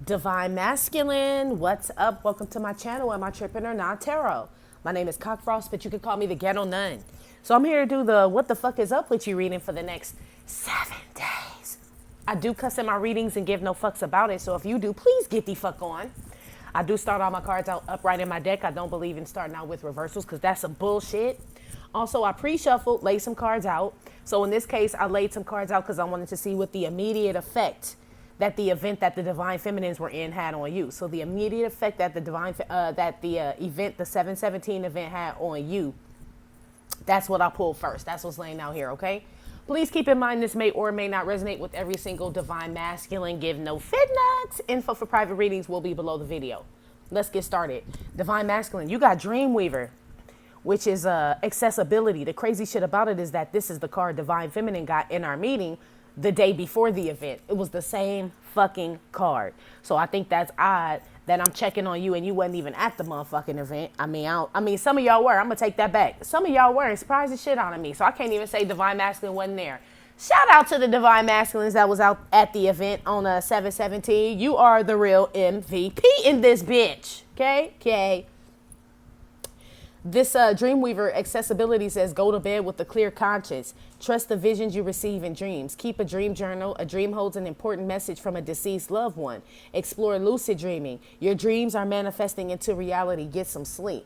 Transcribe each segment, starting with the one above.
Divine Masculine, what's up? Welcome to my channel. Am I tripping or not? Tarot. My name is Cockfrost, but you can call me the Ghetto Nun. So I'm here to do the what the fuck is up with you reading for the next 7 days. I do cuss in my readings and give no fucks about it, so if you do, please get the fuck on. I do start all my cards out upright in my deck. I don't believe in starting out with reversals because that's some bullshit. Also, I pre-shuffled, laid some cards out. So in this case, I laid some cards out because I wanted to see what the immediate effect that the event that the Divine Feminines were in had on you. So the immediate effect that the event, the 717 event had on you, that's what I pulled first. That's what's laying out here, okay? Please keep in mind this may or may not resonate with every single Divine Masculine. Give no fit nuts. Info for private readings will be below the video. Let's get started. Divine Masculine, you got Dreamweaver, which is accessibility. The crazy shit about it is that this is the card Divine Feminine got in our meeting the day before the event. It was the same fucking card. So I think that's odd that I'm checking on you and you wasn't even at the motherfucking event. I mean, some of y'all were. I'm gonna take that back. Some of y'all were and surprised the shit out of me. So I can't even say Divine Masculine wasn't there. Shout out to the Divine Masculines that was out at the event on 717. You are the real MVP in this bitch. Okay. This Dreamweaver accessibility says go to bed with a clear conscience. Trust the visions you receive in dreams. Keep a dream journal. A dream holds an important message from a deceased loved one. Explore lucid dreaming. Your dreams are manifesting into reality. Get some sleep.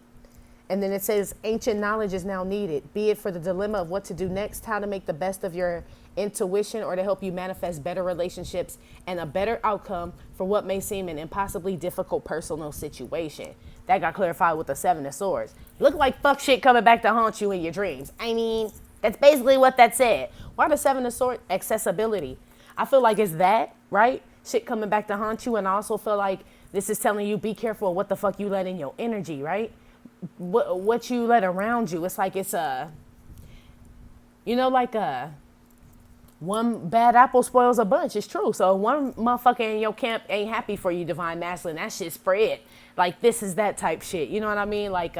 And then it says ancient knowledge is now needed, be it for the dilemma of what to do next, how to make the best of your intuition, or to help you manifest better relationships and a better outcome for what may seem an impossibly difficult personal situation. That got clarified with the 7 of Swords. Look like fuck shit coming back to haunt you in your dreams. I mean, that's basically what that said. Why the 7 of Swords? Accessibility. I feel like it's that, right? Shit coming back to haunt you, and I also feel like this is telling you be careful of what the fuck you let in your energy, right? What you let around you. It's like it's one bad apple spoils a bunch. It's true. So one motherfucker in your camp ain't happy for you, Divine Masculine, that shit spread. Like this is that type shit. You know what I mean? Like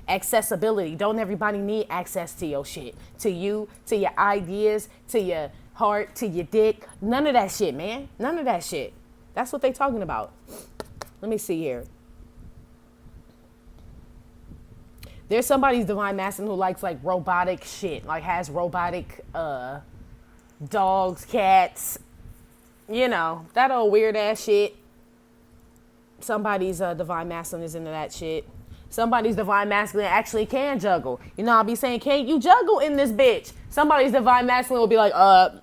accessibility. Don't everybody need access to your shit? To you, to your ideas, to your heart, to your dick. None of that shit, man. None of that shit. That's what they talking about. Let me see here. There's somebody's Divine Masculine who likes like robotic shit, like has robotic dogs, cats, you know, that old weird ass shit. Somebody's Divine Masculine is into that shit. Somebody's Divine Masculine actually can juggle. You know, I'll be saying, can't you juggle in this bitch? Somebody's Divine Masculine will be like,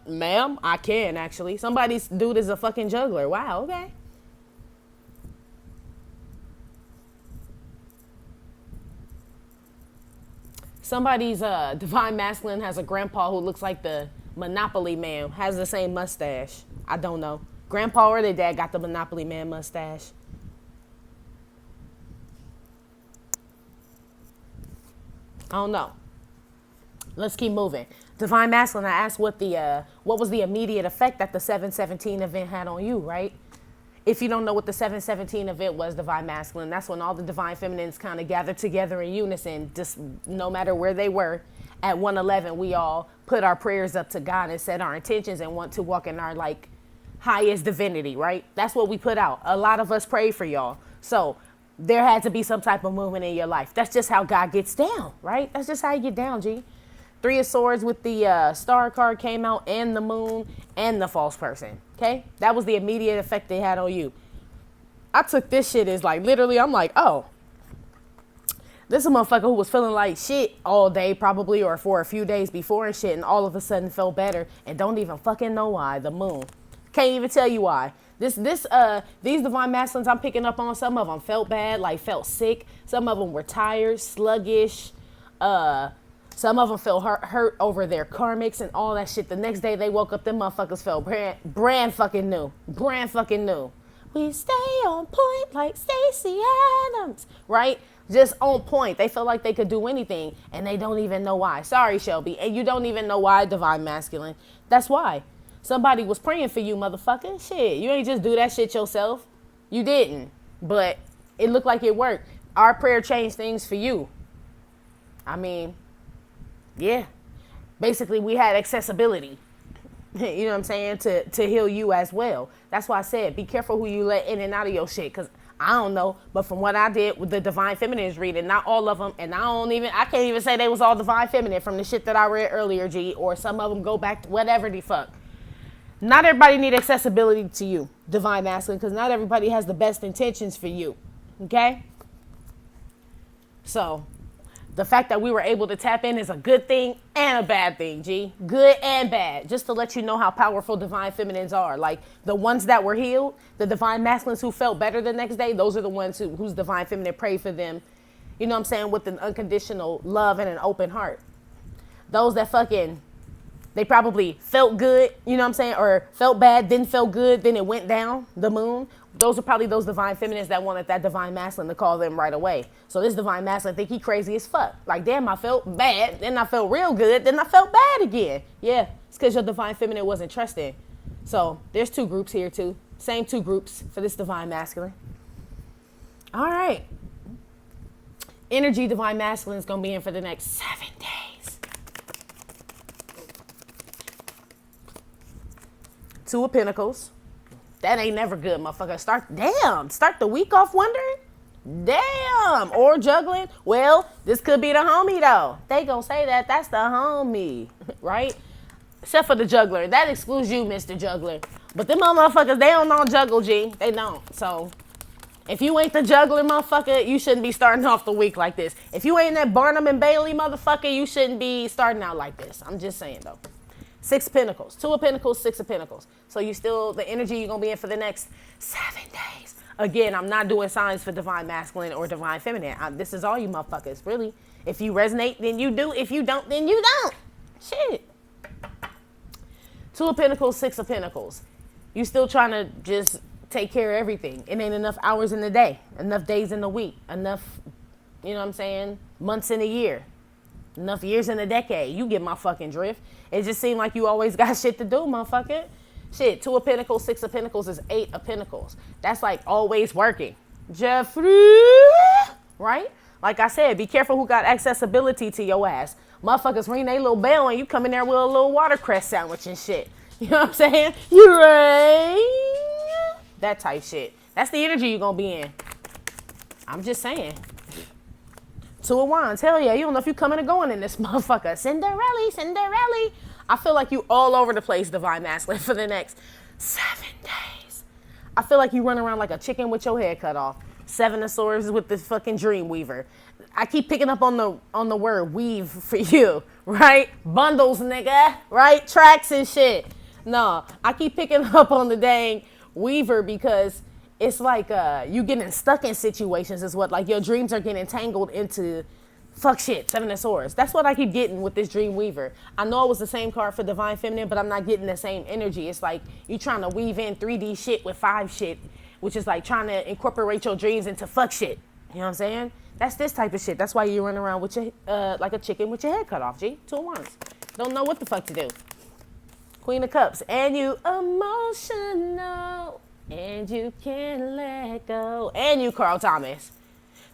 ma'am, I can actually. Somebody's dude is a fucking juggler. Wow, okay. Somebody's Divine Masculine has a grandpa who looks like the Monopoly Man, has the same mustache. I don't know. Grandpa or their dad got the Monopoly Man mustache. I don't know. Let's keep moving. Divine Masculine, I asked what was the immediate effect that the 717 event had on you, right? If you don't know what the 717 event was, Divine Masculine, that's when all the Divine Feminines kind of gathered together in unison, just no matter where they were. At 111, we all put our prayers up to God and set our intentions and want to walk in our like highest divinity, right? That's what we put out. A lot of us prayed for y'all. So there had to be some type of movement in your life. That's just how God gets down, right? That's just how you get down, G. 3 of Swords with the star card came out, and the moon, and the false person. Okay? That was the immediate effect they had on you. I took this shit as like, literally, I'm like, oh, this is a motherfucker who was feeling like shit all day probably, or for a few days before and shit, and all of a sudden felt better and don't even fucking know why. The moon. Can't even tell you why. These Divine Masculines I'm picking up on, some of them felt bad, like felt sick. Some of them were tired, sluggish, some of them felt hurt over their karmics and all that shit. The next day they woke up, them motherfuckers felt brand fucking new. Brand fucking new. We stay on point like Stacey Adams, right? Just on point. They feel like they could do anything and they don't even know why. Sorry, Shelby. And you don't even know why, Divine Masculine. That's why. Somebody was praying for you, motherfucker. Shit, you ain't just do that shit yourself. You didn't. But it looked like it worked. Our prayer changed things for you. I mean, yeah. Basically, we had accessibility. You know what I'm saying? To heal you as well. That's why I said, be careful who you let in and out of your shit. Because I don't know. But from what I did with the Divine Feminine's reading, not all of them. And I can't even say they was all Divine Feminine from the shit that I read earlier, G. Or some of them go back to whatever the fuck. Not everybody need accessibility to you, Divine Masculine. Because not everybody has the best intentions for you. Okay? So the fact that we were able to tap in is a good thing and a bad thing, G. Good and bad. Just to let you know how powerful Divine Feminines are. Like, the ones that were healed, the Divine Masculines who felt better the next day, those are the ones whose Divine Feminine prayed for them, you know what I'm saying, with an unconditional love and an open heart. Those that they probably felt good, you know what I'm saying, or felt bad, then felt good, then it went down, the moon. Those are probably those Divine Feminines that wanted that Divine Masculine to call them right away. So this Divine Masculine think he crazy as fuck. Like, damn, I felt bad, then I felt real good, then I felt bad again. Yeah, it's because your Divine Feminine wasn't trusting. So there's two groups here too. Same two groups for this Divine Masculine. All right. Energy Divine Masculine is going to be in for the next 7 days. 2 of Pentacles. That ain't never good, motherfucker. Start the week off wondering? Damn. Or juggling. Well, this could be the homie, though. They gonna say that's the homie, right? Except for the juggler. That excludes you, Mr. Juggler. But them motherfuckers, they don't know juggle, G. They don't. So, if you ain't the juggler, motherfucker, you shouldn't be starting off the week like this. If you ain't that Barnum and Bailey, motherfucker, you shouldn't be starting out like this. I'm just saying, though. 6 of Pentacles, 2 of Pentacles, 6 of Pentacles. So you still, the energy you're going to be in for the next 7 days. Again, I'm not doing signs for Divine Masculine or Divine Feminine. This is all you motherfuckers, really. If you resonate, then you do. If you don't, then you don't. Shit. 2 of Pentacles, 6 of Pentacles. You still trying to just take care of everything. It ain't enough hours in the day, enough days in the week, enough, you know what I'm saying, months in a year. Enough years in a decade. You get my fucking drift. It just seemed like you always got shit to do, motherfucker. Shit, 2 of Pentacles, 6 of Pentacles is 8 of Pentacles. That's like always working. Jeffrey, right? Like I said, be careful who got accessibility to your ass. Motherfuckers ring their little bell and you come in there with a little watercress sandwich and shit. You know what I'm saying? You right? That type shit. That's the energy you're gonna be in. I'm just saying. 2 of Wands, hell yeah, you don't know if you coming or going in this motherfucker. Cinderella. I feel like you all over the place, Divine Masculine, for the next 7 days. I feel like you run around like a chicken with your head cut off. 7 of Swords with the fucking Dream Weaver. I keep picking up on the word weave for you, right? Bundles, nigga, right? Tracks and shit. No, I keep picking up on the dang Weaver because it's like you getting stuck in situations is what, like your dreams are getting tangled into fuck shit, 7 of Swords. That's what I keep getting with this Dream Weaver. I know it was the same card for Divine Feminine, but I'm not getting the same energy. It's like you trying to weave in 3D shit with 5 shit, which is like trying to incorporate your dreams into fuck shit. You know what I'm saying? That's this type of shit. That's why you run around with your like a chicken with your head cut off, G. 2 of Wands. Don't know what the fuck to do. Queen of Cups. And you emotional. And you can't let go. And you, Carl Thomas.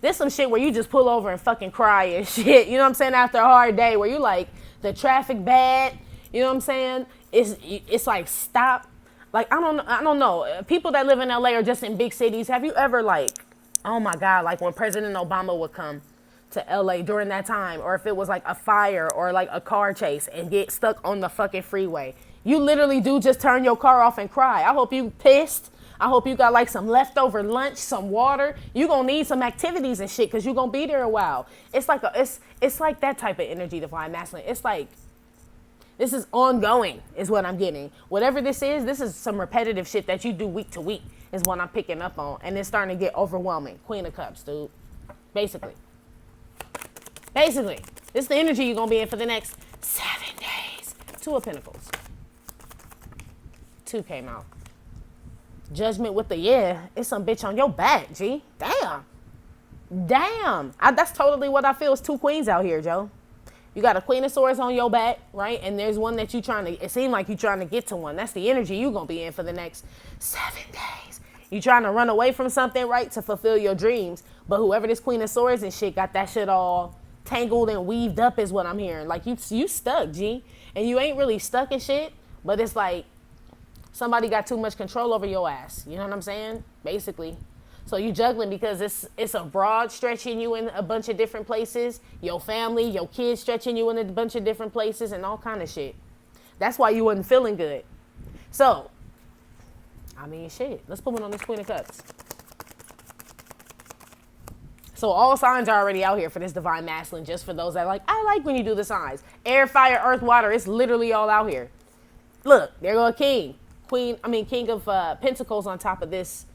This some shit where you just pull over and fucking cry and shit. You know what I'm saying? After a hard day where you like, the traffic bad. You know what I'm saying? It's like, stop. Like, I don't know. People that live in LA or just in big cities, have you ever like, oh my God, like when President Obama would come to LA during that time, or if it was like a fire or like a car chase and get stuck on the fucking freeway. You literally do just turn your car off and cry. I hope you pissed. I hope you got like some leftover lunch, some water. You gonna need some activities and shit because you gonna be there a while. It's like it's like that type of energy, Divine Masculine. It's like, this is ongoing is what I'm getting. Whatever this is some repetitive shit that you do week to week is what I'm picking up on. And it's starting to get overwhelming. Queen of Cups, dude. Basically. This is the energy you're gonna be in for the next 7 days. 2 of Pentacles. 2 came out. Judgment with the it's some bitch on your back, G. Damn. That's totally what I feel is 2 queens out here, Joe. You got a Queen of Swords on your back, right? And there's one that it seems like you trying to get to one. That's the energy you gonna be in for the next 7 days. You trying to run away from something, right? To fulfill your dreams. But whoever this Queen of Swords and shit got that shit all tangled and weaved up is what I'm hearing. Like you stuck, G. And you ain't really stuck in shit. But it's like somebody got too much control over your ass. You know what I'm saying? Basically. So you juggling because it's a broad stretching you in a bunch of different places. Your family, your kids stretching you in a bunch of different places and all kind of shit. That's why you wasn't feeling good. So, I mean, shit. Let's put one on this Queen of Cups. So all signs are already out here for this divine masculine, just for those that like, I like when you do the signs. Air, fire, earth, water. It's literally all out here. Look, there go a king. King of Pentacles on top of this.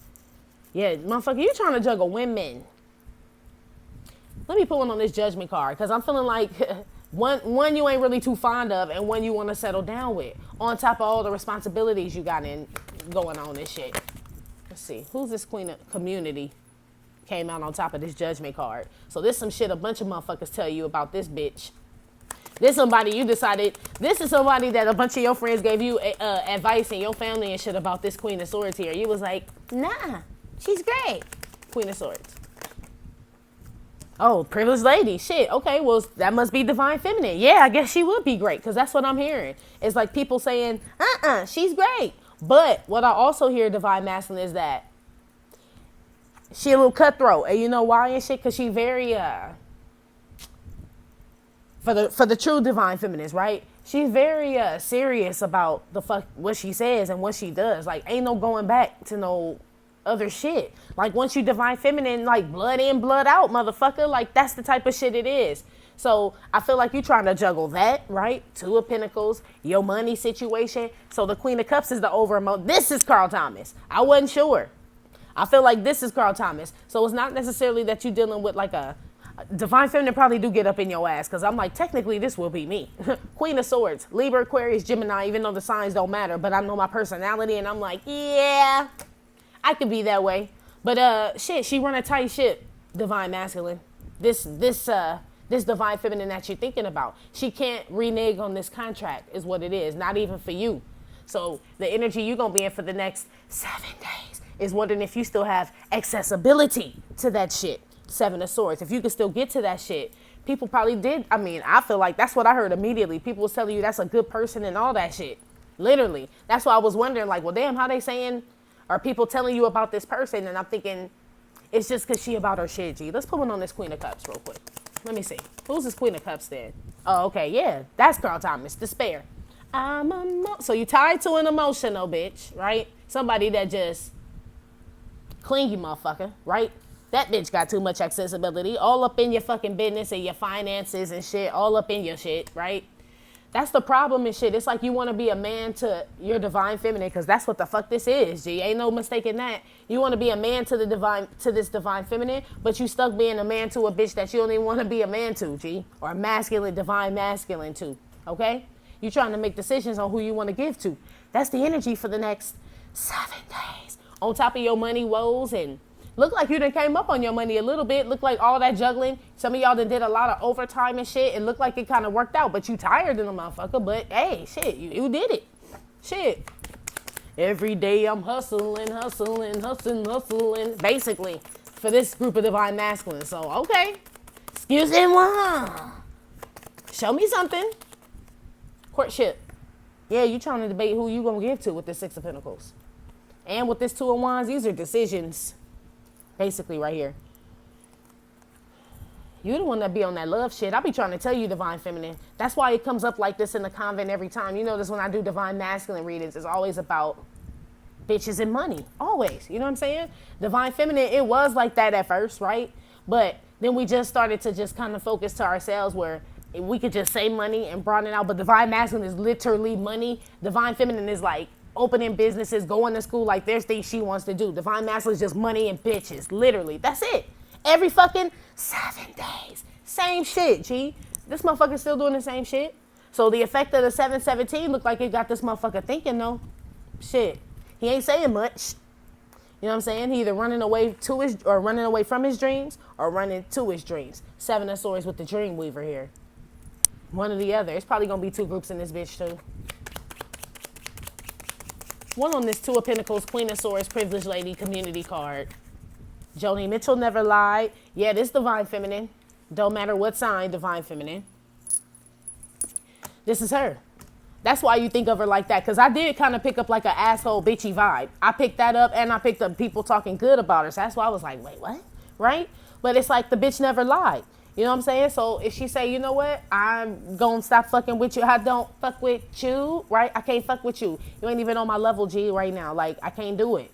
Yeah, motherfucker, you trying to juggle women. Let me put one on this judgment card, because I'm feeling like one you ain't really too fond of and one you want to settle down with. On top of all the responsibilities you got going on this shit. Let's see. Who's this Queen of Community? Came out on top of this judgment card. So this some shit a bunch of motherfuckers tell you about this bitch. This somebody you decided, this is somebody that a bunch of your friends gave you advice and your family and shit about this Queen of Swords here. You was like, nah, she's great. Queen of Swords. Oh, privileged lady. Shit. Okay, well, that must be divine feminine. Yeah, I guess she would be great, because that's what I'm hearing. It's like people saying, she's great. But what I also hear divine masculine is that she a little cutthroat. And you know why and shit? Because she very, for the true divine feminines, right? She's very serious about what she says and what she does. Like, ain't no going back to no other shit. Like, once you divine feminine, like, blood in, blood out, motherfucker. Like, that's the type of shit it is. So I feel like you trying to juggle that, right? Two of Pentacles, your money situation. So the Queen of Cups is the this is Carl Thomas. I wasn't sure. I feel like this is Carl Thomas. So it's not necessarily that you're dealing with like a divine feminine probably do get up in your ass, because I'm like, technically this will be me. Queen of Swords, Libra, Aquarius, Gemini, even though the signs don't matter, but I know my personality and I'm like, yeah, I could be that way. But shit, she run a tight ship, divine masculine. This divine feminine that you're thinking about. She can't renege on this contract is what it is, not even for you. So the energy you're going to be in for the next 7 days is wondering if you still have accessibility to that shit. Seven of Swords. If you can still get to that shit, people probably did. I mean, I feel like that's what I heard immediately. People was telling you that's a good person and all that shit. Literally. That's why I was wondering, like, well, damn, how they saying, are people telling you about this person? And I'm thinking, it's just because she about her shit, G. Let's put one on this Queen of Cups real quick. Let me see. Who's this Queen of Cups then? Oh, okay, yeah. That's Carl Thomas. Despair. So you tied to an emotional bitch, right? Somebody that just clingy motherfucker, right? That bitch got too much accessibility, all up in your fucking business and your finances and shit, all up in your shit, right? That's the problem and shit. It's like you want to be a man to your divine feminine, because that's what the fuck this is, G. Ain't no mistaking that. You want to be a man to this divine feminine, but you stuck being a man to a bitch that you don't even want to be a man to, G. Or a masculine, divine masculine to, okay? You trying to make decisions on who you want to give to. That's the energy for the next 7 days. On top of your money woes, and look like you done came up on your money a little bit. Look like all that juggling. Some of y'all done did a lot of overtime and shit. It looked like it kind of worked out, but you tired in the motherfucker. But hey, shit, you did it. Shit. Every day I'm hustling, basically, for this group of divine masculine. So, okay. Excuse me, show me something. Courtship. Yeah, you trying to debate who you gonna give to with this Six of Pentacles. And with this Two of Wands, these are decisions. Basically right here. You the one that be on that love shit. I be trying to tell you, divine feminine. That's why it comes up like this in the convent every time. You notice when I do divine masculine readings, it's always about bitches and money. Always. You know what I'm saying? Divine feminine, it was like that at first, right? But then we just started to just kind of focus to ourselves where we could just say money and broaden it out. But divine masculine is literally money. Divine feminine is like opening businesses, going to school, like there's things she wants to do. Divine masculine is just money and bitches. Literally. That's it. Every fucking 7 days. Same shit, G. This motherfucker's still doing the same shit. So the effect of the 717 looked like it got this motherfucker thinking, though. Shit. He ain't saying much. You know what I'm saying? He either running away from his dreams or running to his dreams. Seven of Swords with the Dream Weaver here. One or the other. It's probably going to be two groups in this bitch, too. One on this Two of Pentacles, Queen of Swords, Privileged Lady, Community card. Joni Mitchell never lied. Yeah, this divine feminine. Don't matter what sign, divine feminine. This is her. That's why you think of her like that. Because I did kind of pick up like an asshole bitchy vibe. I picked that up, and I picked up people talking good about her. So that's why I was like, wait, what? Right? But it's like the bitch never lied. You know what I'm saying? So if she say, you know what, I'm going to stop fucking with you. I don't fuck with you, right? I can't fuck with you. You ain't even on my level, G, right now. Like, I can't do it.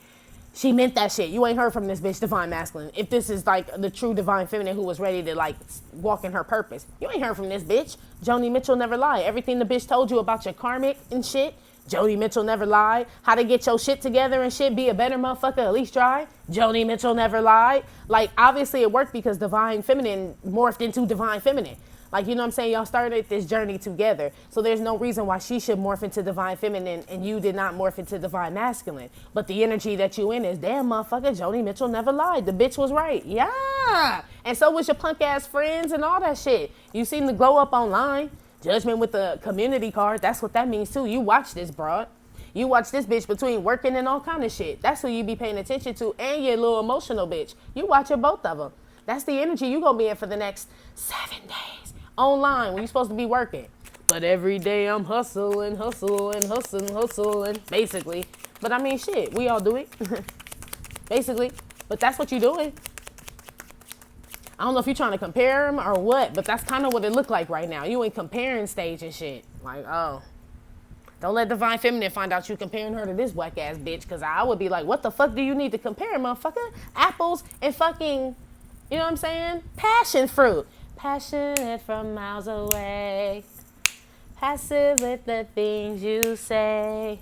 She meant that shit. You ain't heard from this bitch, divine masculine. If this is like the true divine feminine who was ready to like walk in her purpose, you ain't heard from this bitch. Joni Mitchell never lied. Everything the bitch told you about your karmic and shit, Joni Mitchell never lied. How to get your shit together and shit, be a better motherfucker, at least try. Joni Mitchell never lied. Like, obviously it worked because divine feminine morphed into divine feminine. Like, you know what I'm saying? Y'all started this journey together. So there's no reason why she should morph into divine feminine and you did not morph into divine masculine. But the energy that you in is, damn, motherfucker, Joni Mitchell never lied. The bitch was right. Yeah. And so was your punk ass friends and all that shit. You seem to glow up online. Judgment with the community card. That's what that means too. You watch this, broad. You watch this bitch between working and all kind of shit. That's who you be paying attention to. And your little emotional bitch. You watching both of them. That's the energy you gonna be in for the next 7 days. Online when you're supposed to be working. But every day I'm hustling, basically. But I mean, shit, we all do it. Basically. But that's what you're doing. I don't know if you're trying to compare them or what, but that's kind of what it look like right now. You in comparing stage and shit. Like, oh. Don't let divine feminine find out you comparing her to this whack ass bitch, because I would be like, what the fuck do you need to compare, motherfucker? Apples and fucking, you know what I'm saying? Passion fruit. Passionate from miles away. Passive with the things you say.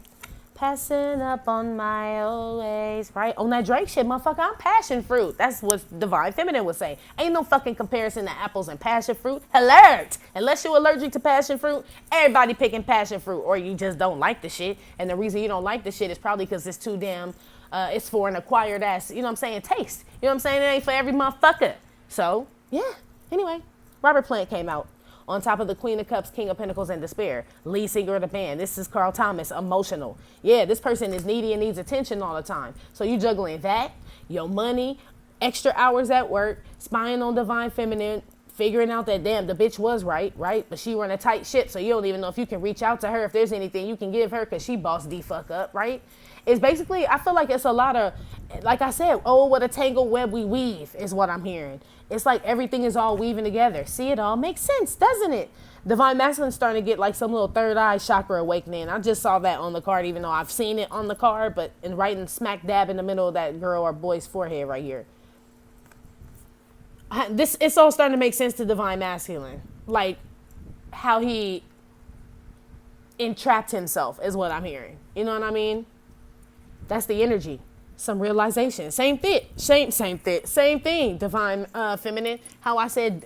Passing up on my old ways. Right? On that Drake shit, motherfucker, I'm passion fruit. That's what divine feminine would say. Ain't no fucking comparison to apples and passion fruit. Alert! Unless you're allergic to passion fruit, everybody picking passion fruit. Or you just don't like the shit. And the reason you don't like the shit is probably because it's too damn, it's for an acquired ass, you know what I'm saying, taste. You know what I'm saying? It ain't for every motherfucker. So, yeah. Anyway, Robert Plant came out on top of the Queen of Cups, King of Pentacles, and Despair. Lead singer of the band. This is Carl Thomas, emotional. Yeah, this person is needy and needs attention all the time. So you juggling that, your money, extra hours at work, spying on divine feminine, figuring out that, damn, the bitch was right? But she run a tight ship, so you don't even know if you can reach out to her, if there's anything you can give her, because she bossed the fuck up, right? It's basically, I feel like it's a lot of, like I said, oh, what a tangled web we weave is what I'm hearing. It's like everything is all weaving together. See, it all makes sense, doesn't it? Divine Masculine's starting to get like some little third eye chakra awakening. I just saw that on the card, even though I've seen it on the card, but right in smack dab in the middle of that girl or boy's forehead right here. It's all starting to make sense to Divine Masculine. Like how he entrapped himself is what I'm hearing. You know what I mean? That's the energy. Some realization. Same thing. Divine feminine. How I said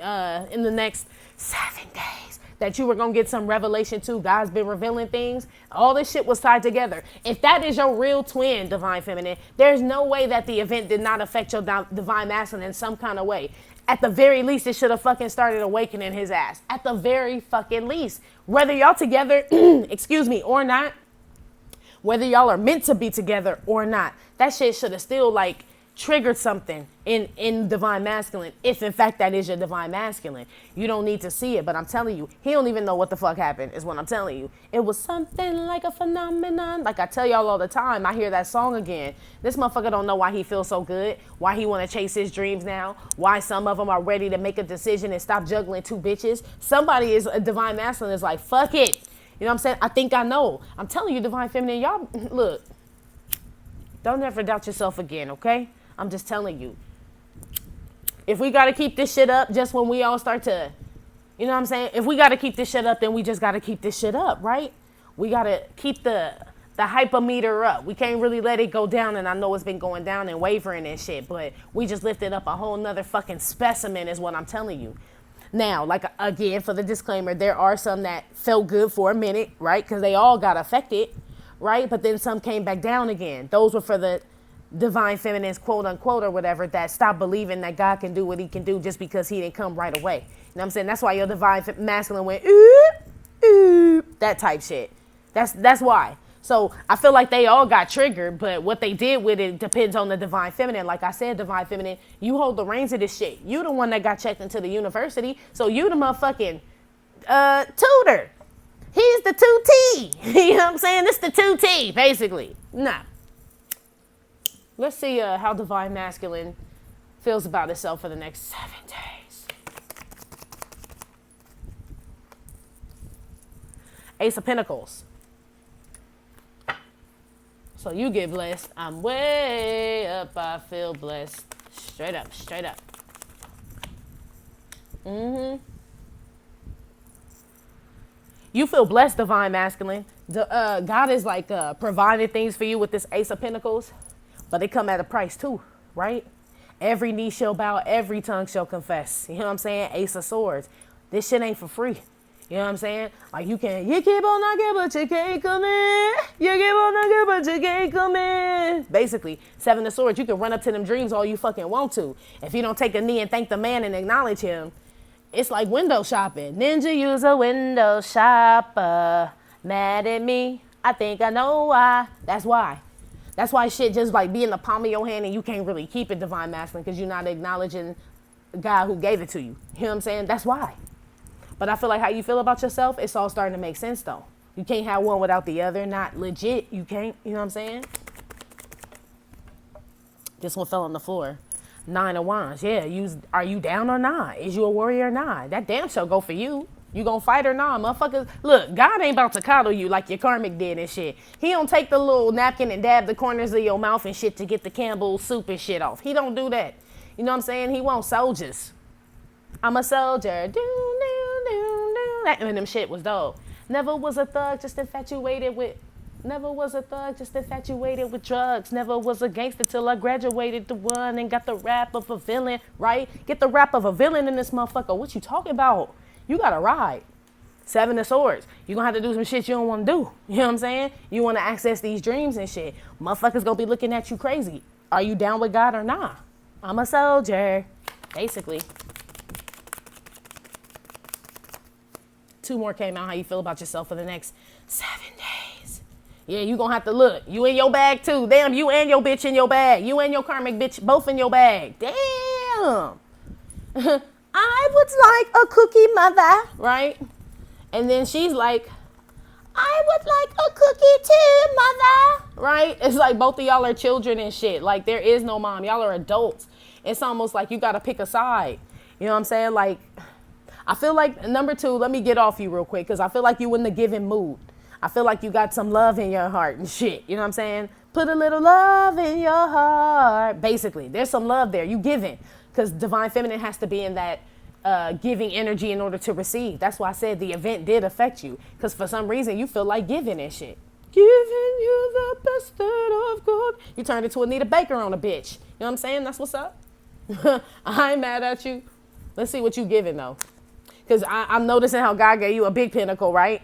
in the next 7 days that you were going to get some revelation too. God's been revealing things. All this shit was tied together. If that is your real twin, divine feminine, there's no way that the event did not affect your divine masculine in some kind of way. At the very least, it should have fucking started awakening his ass. At the very fucking least. Whether y'all together, excuse me, or not, whether y'all are meant to be together or not, that shit should have still like triggered something in divine masculine. If in fact that is your divine masculine, you don't need to see it. But I'm telling you, he don't even know what the fuck happened is what I'm telling you. It was something like a phenomenon. Like I tell y'all all the time, I hear that song again. This motherfucker don't know why he feels so good, why he want to chase his dreams now, why some of them are ready to make a decision and stop juggling 2 bitches. Somebody is a divine masculine is like, fuck it. You know what I'm saying? I think I know. I'm telling you, divine feminine, y'all, look, don't ever doubt yourself again, okay? I'm just telling you. If we got to keep this shit up just when we all start to, you know what I'm saying? If we got to keep this shit up, then we just got to keep this shit up, right? We got to keep the hypermeter up. We can't really let it go down, and I know it's been going down and wavering and shit, but we just lifted up a whole nother fucking specimen is what I'm telling you. Now, like, again, for the disclaimer, there are some that felt good for a minute, right? Because they all got affected, right? But then some came back down again. Those were for the divine feminines, quote unquote, or whatever, that stopped believing that God can do what he can do just because he didn't come right away. You know what I'm saying? That's why your divine masculine went, that type shit. That's why. So I feel like they all got triggered, but what they did with it depends on the divine feminine. Like I said, divine feminine, you hold the reins of this shit. You the one that got checked into the university, so you the motherfucking tutor. He's the 2T. You know what I'm saying? It's the 2T, basically. Nah. Let's see how Divine Masculine feels about itself for the next 7 days. Ace of Pentacles. So you get blessed. I'm way up. I feel blessed. Straight up, straight up. You feel blessed, Divine Masculine. God is like providing things for you with this Ace of Pentacles, but they come at a price too, right? Every knee shall bow, every tongue shall confess. You know what I'm saying? Ace of Swords. This shit ain't for free. You know what I'm saying? Like you keep on knocking, but you can't come in. You keep on knocking, but you can't come in. Basically, Seven of Swords, you can run up to them dreams all you fucking want to. If you don't take a knee and thank the man and acknowledge him, it's like window shopping. Ninja use a window shopper. Mad at me. I think I know why. That's why. That's why shit just like be in the palm of your hand and you can't really keep it, Divine Masculine, because you're not acknowledging the God who gave it to you. You know what I'm saying? That's why. But I feel like how you feel about yourself, it's all starting to make sense though. You can't have one without the other. Not legit. You can't. You know what I'm saying? This one fell on the floor. 9 of Wands. Yeah. Are you down or not? Is you a warrior or not? That damn sure go for you. You gonna fight or not, motherfuckers? Look, God ain't about to coddle you like your karmic did and shit. He don't take the little napkin and dab the corners of your mouth and shit to get the Campbell soup and shit off. He don't do that. You know what I'm saying? He wants soldiers. I'm a soldier. That Eminem shit was dope. Never was a thug, just infatuated with drugs. Never was a gangster till I graduated to one and got the rap of a villain, right? Get the rap of a villain in this motherfucker. What you talking about? You gotta ride. 7 of Swords. You gonna have to do some shit you don't wanna do. You know what I'm saying? You wanna access these dreams and shit. Motherfuckers gonna be looking at you crazy. Are you down with God or not? I'm a soldier. Basically. 2 more came out. How you feel about yourself for the next 7 days? Yeah, you gonna have to look. You in your bag too. Damn, you and your bitch in your bag. You and your karmic bitch both in your bag. Damn. I would like a cookie, mother. Right? And then she's like, I would like a cookie too, mother. Right? It's like both of y'all are children and shit. Like there is no mom. Y'all are adults. It's almost like you gotta pick a side. You know what I'm saying? Like, I feel like, number 2, let me get off you real quick, because I feel like you in the giving mood. I feel like you got some love in your heart and shit. You know what I'm saying? Put a little love in your heart. Basically, there's some love there. You giving, because Divine Feminine has to be in that giving energy in order to receive. That's why I said the event did affect you, because for some reason you feel like giving and shit. Giving you the best that I've got. You turned into Anita Baker on a bitch. You know what I'm saying? That's what's up. I ain't mad at you. Let's see what you giving though. Because I'm noticing how God gave you a big pentacle, right?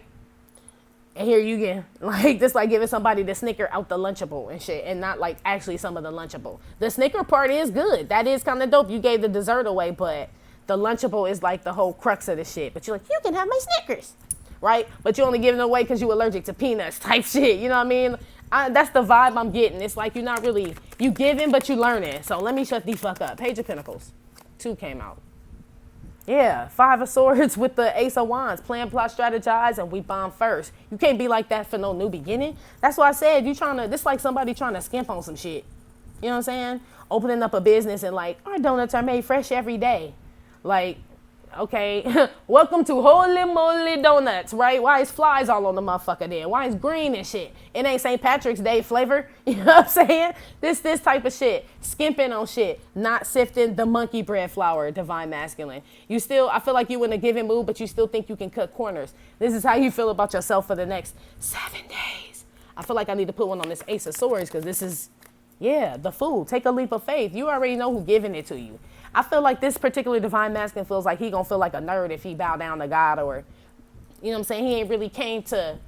And here you get, like, this like giving somebody the Snicker out the Lunchable and shit. And not, like, actually some of the Lunchable. The Snicker part is good. That is kind of dope. You gave the dessert away, but the Lunchable is, like, the whole crux of the shit. But you're like, you can have my Snickers, right? But you only giving it away because you're allergic to peanuts type shit. You know what I mean? That's the vibe I'm getting. It's like you're not really, you giving, but you learning. So let me shut the fuck up. Page of Pentacles. 2 came out. Yeah, 5 of Swords with the Ace of Wands. Plan, plot, strategize, and we bomb first. You can't be like that for no new beginning. That's why I said this like somebody trying to skimp on some shit. You know what I'm saying? Opening up a business and like, our donuts are made fresh every day. Like, okay, welcome to Holy Moly Donuts, right? Why is flies all on the motherfucker then? Why is green and shit? It ain't St. Patrick's Day flavor. You know what I'm saying? This type of shit. Skimping on shit. Not sifting the monkey bread flour, Divine Masculine. You still, I feel like you in a giving mood, but you still think you can cut corners. This is how you feel about yourself for the next 7 days. I feel like I need to put one on this Ace of Swords because this is, yeah, the Fool. Take a leap of faith. You already know who's giving it to you. I feel like this particular Divine Masculine feels like he gonna feel like a nerd if he bow down to God, or, you know what I'm saying? He ain't really came to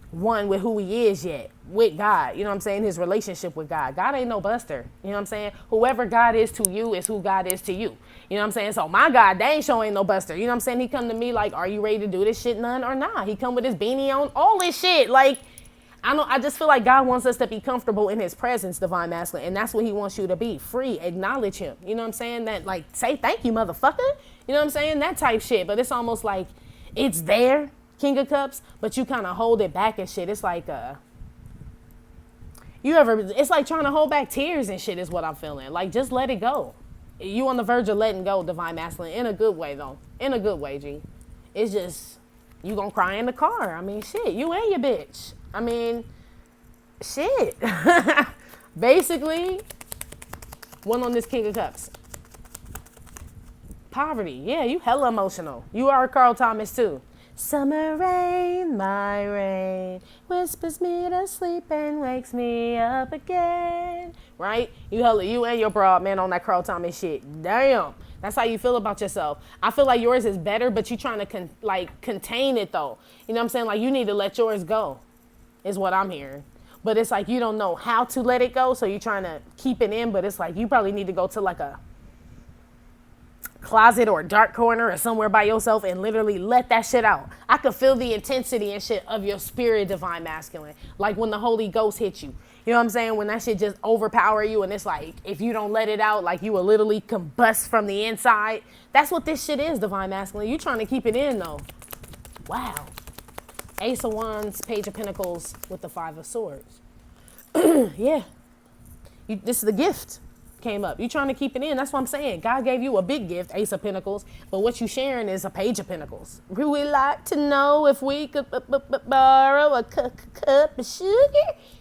one with who he is yet, with God. You know what I'm saying? His relationship with God. God ain't no buster. You know what I'm saying? Whoever God is to you is who God is to you. You know what I'm saying? So my God, they ain't showing no buster. You know what I'm saying? He come to me like, are you ready to do this shit, none or not? He come with his beanie on, all this shit. Like, I just feel like God wants us to be comfortable in his presence, Divine Masculine. And that's what he wants you to be. Free. Acknowledge him. You know what I'm saying? That, like, say thank you, motherfucker. You know what I'm saying? That type shit. But it's almost like it's there, King of Cups, but you kind of hold it back and shit. It's like it's like trying to hold back tears and shit is what I'm feeling. Like, just let it go. You on the verge of letting go, Divine Masculine, in a good way though. In a good way, G. It's just, you gonna cry in the car. I mean, shit, you and your bitch. I mean, shit. Basically, one on this King of Cups. Poverty. Yeah, you hella emotional. You are Carl Thomas too. Summer rain, my rain, whispers me to sleep and wakes me up again. Right? You and your broad man on that Carl Thomas shit. Damn. That's how you feel about yourself. I feel like yours is better, but you trying to contain it though. You know what I'm saying? Like, you need to let yours go, is what I'm hearing. But it's like you don't know how to let it go, so you're trying to keep it in, but it's like you probably need to go to like a closet or a dark corner or somewhere by yourself and literally let that shit out. I could feel the intensity and shit of your spirit, Divine Masculine. Like when the Holy Ghost hit you. You know what I'm saying? When that shit just overpower you and it's like, if you don't let it out, like you will literally combust from the inside. That's what this shit is, Divine Masculine. You trying to keep it in though. Wow. Ace of Wands, Page of Pentacles with the Five of Swords. Yeah. This is the gift. Came up. You trying to keep it in. That's what I'm saying. God gave you a big gift, Ace of Pentacles, but what you sharing is a Page of Pentacles. We would like to know if we could borrow a cup of sugar.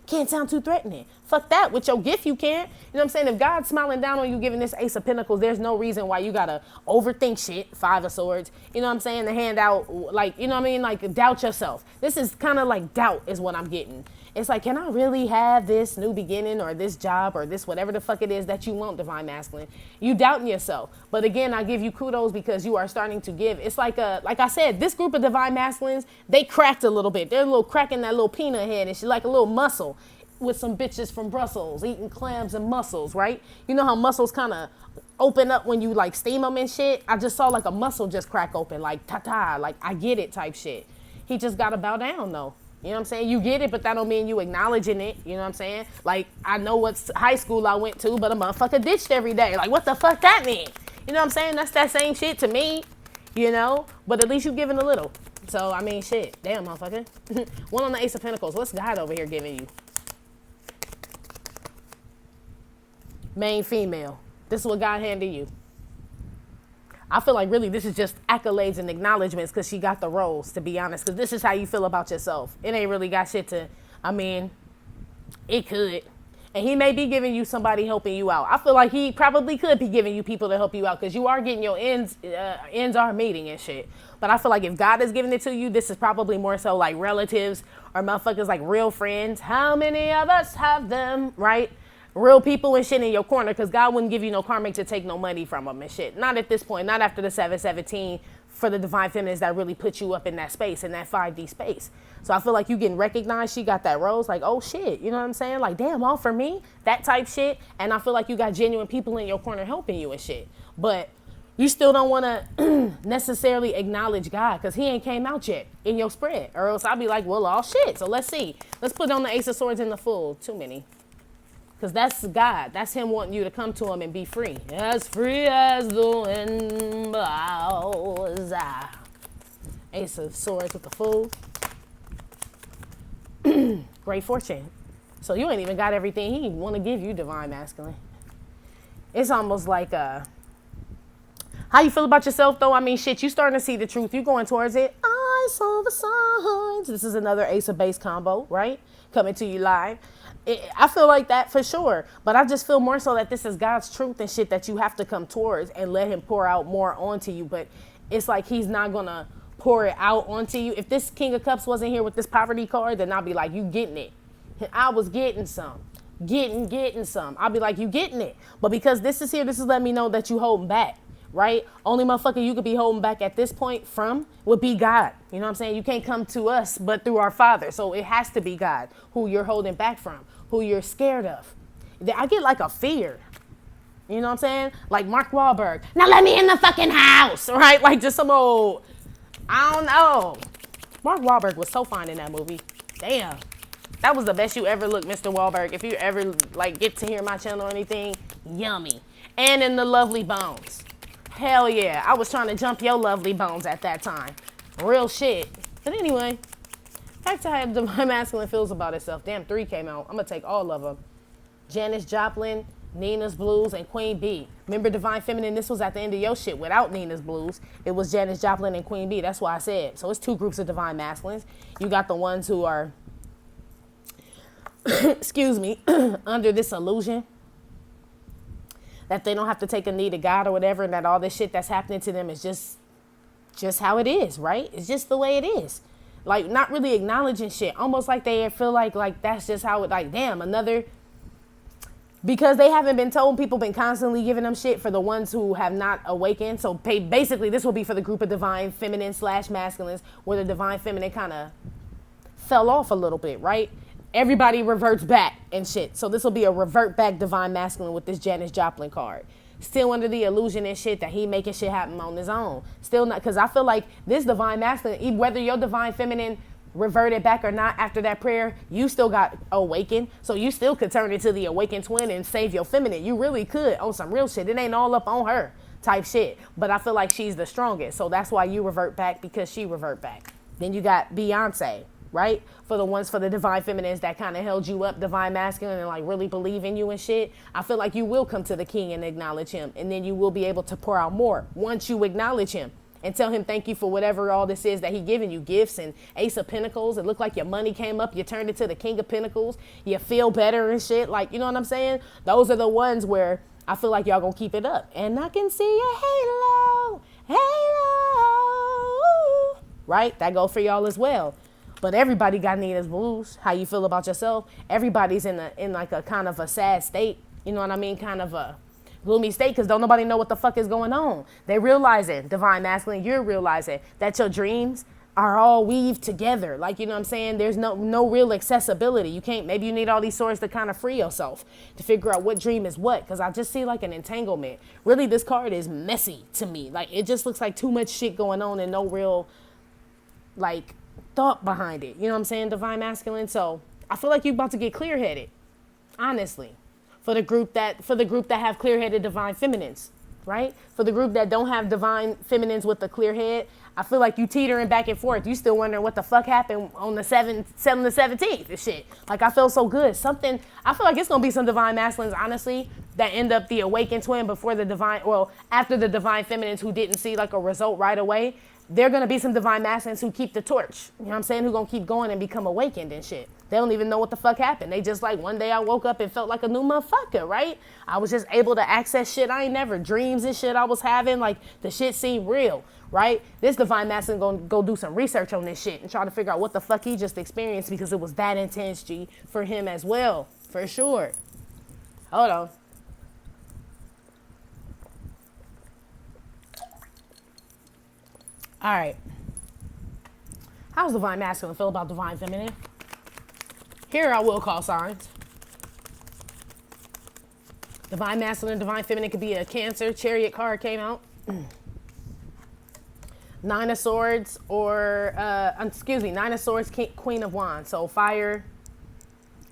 Can't sound too threatening. Fuck that. With your gift, you can't. You know what I'm saying? If God's smiling down on you giving this Ace of Pentacles, there's no reason why you gotta overthink shit. Five of Swords. You know what I'm saying? The hand out, like, you know what I mean? Like, doubt yourself. This is kind of like doubt is what I'm getting. It's like, can I really have this new beginning or this job or this whatever the fuck it is that you want, Divine Masculine? You doubting yourself. But again, I give you kudos because you are starting to give. It's like I said, this group of Divine Masculines, they cracked a little bit. They're a little crack in that little peanut head and shit, like a little muscle with some bitches from Brussels eating clams and mussels, right? You know how mussels kind of open up when you like steam them and shit? I just saw like a mussel just crack open, like ta-ta, like I get it type shit. He just got to bow down though. You know what I'm saying? You get it, but that don't mean you acknowledging it. You know what I'm saying? Like, I know what high school I went to, but a motherfucker ditched every day. Like, what the fuck that mean? You know what I'm saying? That's that same shit to me, you know? But at least you giving a little. So, I mean, shit. Damn, motherfucker. One on the Ace of Pentacles. What's God over here giving you? Main female. This is what God handed you. I feel like really this is just accolades and acknowledgments because she got the roles, to be honest. Because this is how you feel about yourself. It ain't really got shit to, I mean, it could. And he may be giving you somebody helping you out. I feel like he probably could be giving you people to help you out because you are getting your ends are meeting and shit. But I feel like if God is giving it to you, this is probably more so like relatives or motherfuckers like real friends. How many of us have them, right? Real people and shit in your corner because God wouldn't give you no karmic to take no money from them and shit. Not at this point, not after the 717 for the Divine Feminines that really put you up in that space, in that 5D space. So I feel like you getting recognized. She got that rose like, oh shit, you know what I'm saying? Like, damn, all for me, that type shit. And I feel like you got genuine people in your corner helping you and shit. But you still don't want to necessarily acknowledge God because he ain't came out yet in your spread. Or else I'll be like, well, all shit. So let's see. Let's put on the Ace of Swords in the full. Too many. Because that's God. That's him wanting you to come to him and be free. As free as the wind blows. Ace of Swords with the Fool. Great fortune. So you ain't even got everything he want to give you, Divine Masculine. It's almost like how you feel about yourself though? I mean, shit, you starting to see the truth. You going towards it. I saw the signs. This is another Ace of Base combo, right? Coming to you live. I feel like that for sure, but I just feel more so that this is God's truth and shit that you have to come towards and let him pour out more onto you. But it's like he's not gonna pour it out onto you. If this King of Cups wasn't here with this poverty card, then I'll be like, you getting it. I was getting some, getting some. I'll be like, you getting it. But because this is here, this is letting me know that you holding back, right? Only motherfucker you could be holding back at this point from would be God. You know what I'm saying? You can't come to us but through our Father. So it has to be God who you're holding back from, who you're scared of. I get like a fear. You know what I'm saying? Like Mark Wahlberg. Now let me in the fucking house, right? Like just some old, I don't know. Mark Wahlberg was so fine in that movie. Damn. That was the best you ever looked, Mr. Wahlberg. If you ever like get to hear my channel or anything, yummy. And in The Lovely Bones. Hell yeah. I was trying to jump your lovely bones at that time. Real shit. But anyway, back to how divine masculine feels about itself. Damn, 3 came out. I'm going to take all of them. Janis Joplin, Nina's Blues, and Queen B. Remember divine feminine? This was at the end of your shit without Nina's Blues. It was Janis Joplin and Queen B. That's why I said. So it's 2 groups of divine masculines. You got the ones who are, excuse me, under this illusion that they don't have to take a knee to God or whatever, and that all this shit that's happening to them is just how it is, right? It's just the way it is. Like, not really acknowledging shit. Almost like they feel like that's just how it, like, damn, another... Because they haven't been told, people been constantly giving them shit for the ones who have not awakened. So basically, this will be for the group of divine feminine / masculines where the divine feminine kind of fell off a little bit, right? Everybody reverts back and shit. So this will be a revert back divine masculine with this Janis Joplin card. Still under the illusion and shit that he making shit happen on his own. Still not, because I feel like this divine masculine, whether your divine feminine reverted back or not after that prayer, you still got awakened. So you still could turn into the awakened twin and save your feminine. You really could on some real shit. It ain't all up on her type shit. But I feel like she's the strongest. So that's why you revert back, because she revert back. Then you got Beyonce, right? For the ones for the divine feminines that kind of held you up, divine masculine, and like really believe in you and shit. I feel like you will come to the king and acknowledge him. And then you will be able to pour out more once you acknowledge him. And tell him thank you for whatever all this is that he giving you. Gifts and Ace of Pentacles. It looked like your money came up. You turned it to the King of Pentacles. You feel better and shit. Like, you know what I'm saying? Those are the ones where I feel like y'all gonna keep it up. And I can see a halo. Halo. Right? That goes for y'all as well. But everybody got Nina's Blues. How you feel about yourself? Everybody's in like a kind of a sad state. You know what I mean? Kind of a gloomy state, because don't nobody know what the fuck is going on. They realizing, divine masculine, you're realizing that your dreams are all weaved together. Like, you know what I'm saying? There's no real accessibility. You can't, maybe you need all these swords to kind of free yourself, to figure out what dream is what, because I just see like an entanglement. Really, this card is messy to me. Like, it just looks like too much shit going on and no real, like, thought behind it. You know what I'm saying, divine masculine? So I feel like you're about to get clear-headed, honestly. For the group that have clear-headed divine feminines, right? For the group that don't have divine feminines with a clear head, I feel like you teetering back and forth. You still wondering what the fuck happened on the 7th to 17th and shit. Like, I feel so good. I feel like it's gonna be some divine masculines, honestly, that end up the awakened twin before the divine, well, after the divine feminines who didn't see like a result right away. They're going to be some divine masculines who keep the torch. You know what I'm saying? Who going to keep going and become awakened and shit. They don't even know what the fuck happened. They just like, one day I woke up and felt like a new motherfucker, right? I was just able to access shit I ain't never, dreams and shit I was having. Like, the shit seemed real, right? This divine masculine going to go do some research on this shit and try to figure out what the fuck he just experienced, because it was that intense, G, for him as well, for sure. Hold on. All right. How's divine masculine feel about divine feminine? Here I will call signs. Divine masculine, divine feminine could be a Cancer. Chariot card came out. 9 of Swords or, Nine of Swords, Queen of Wands. So fire,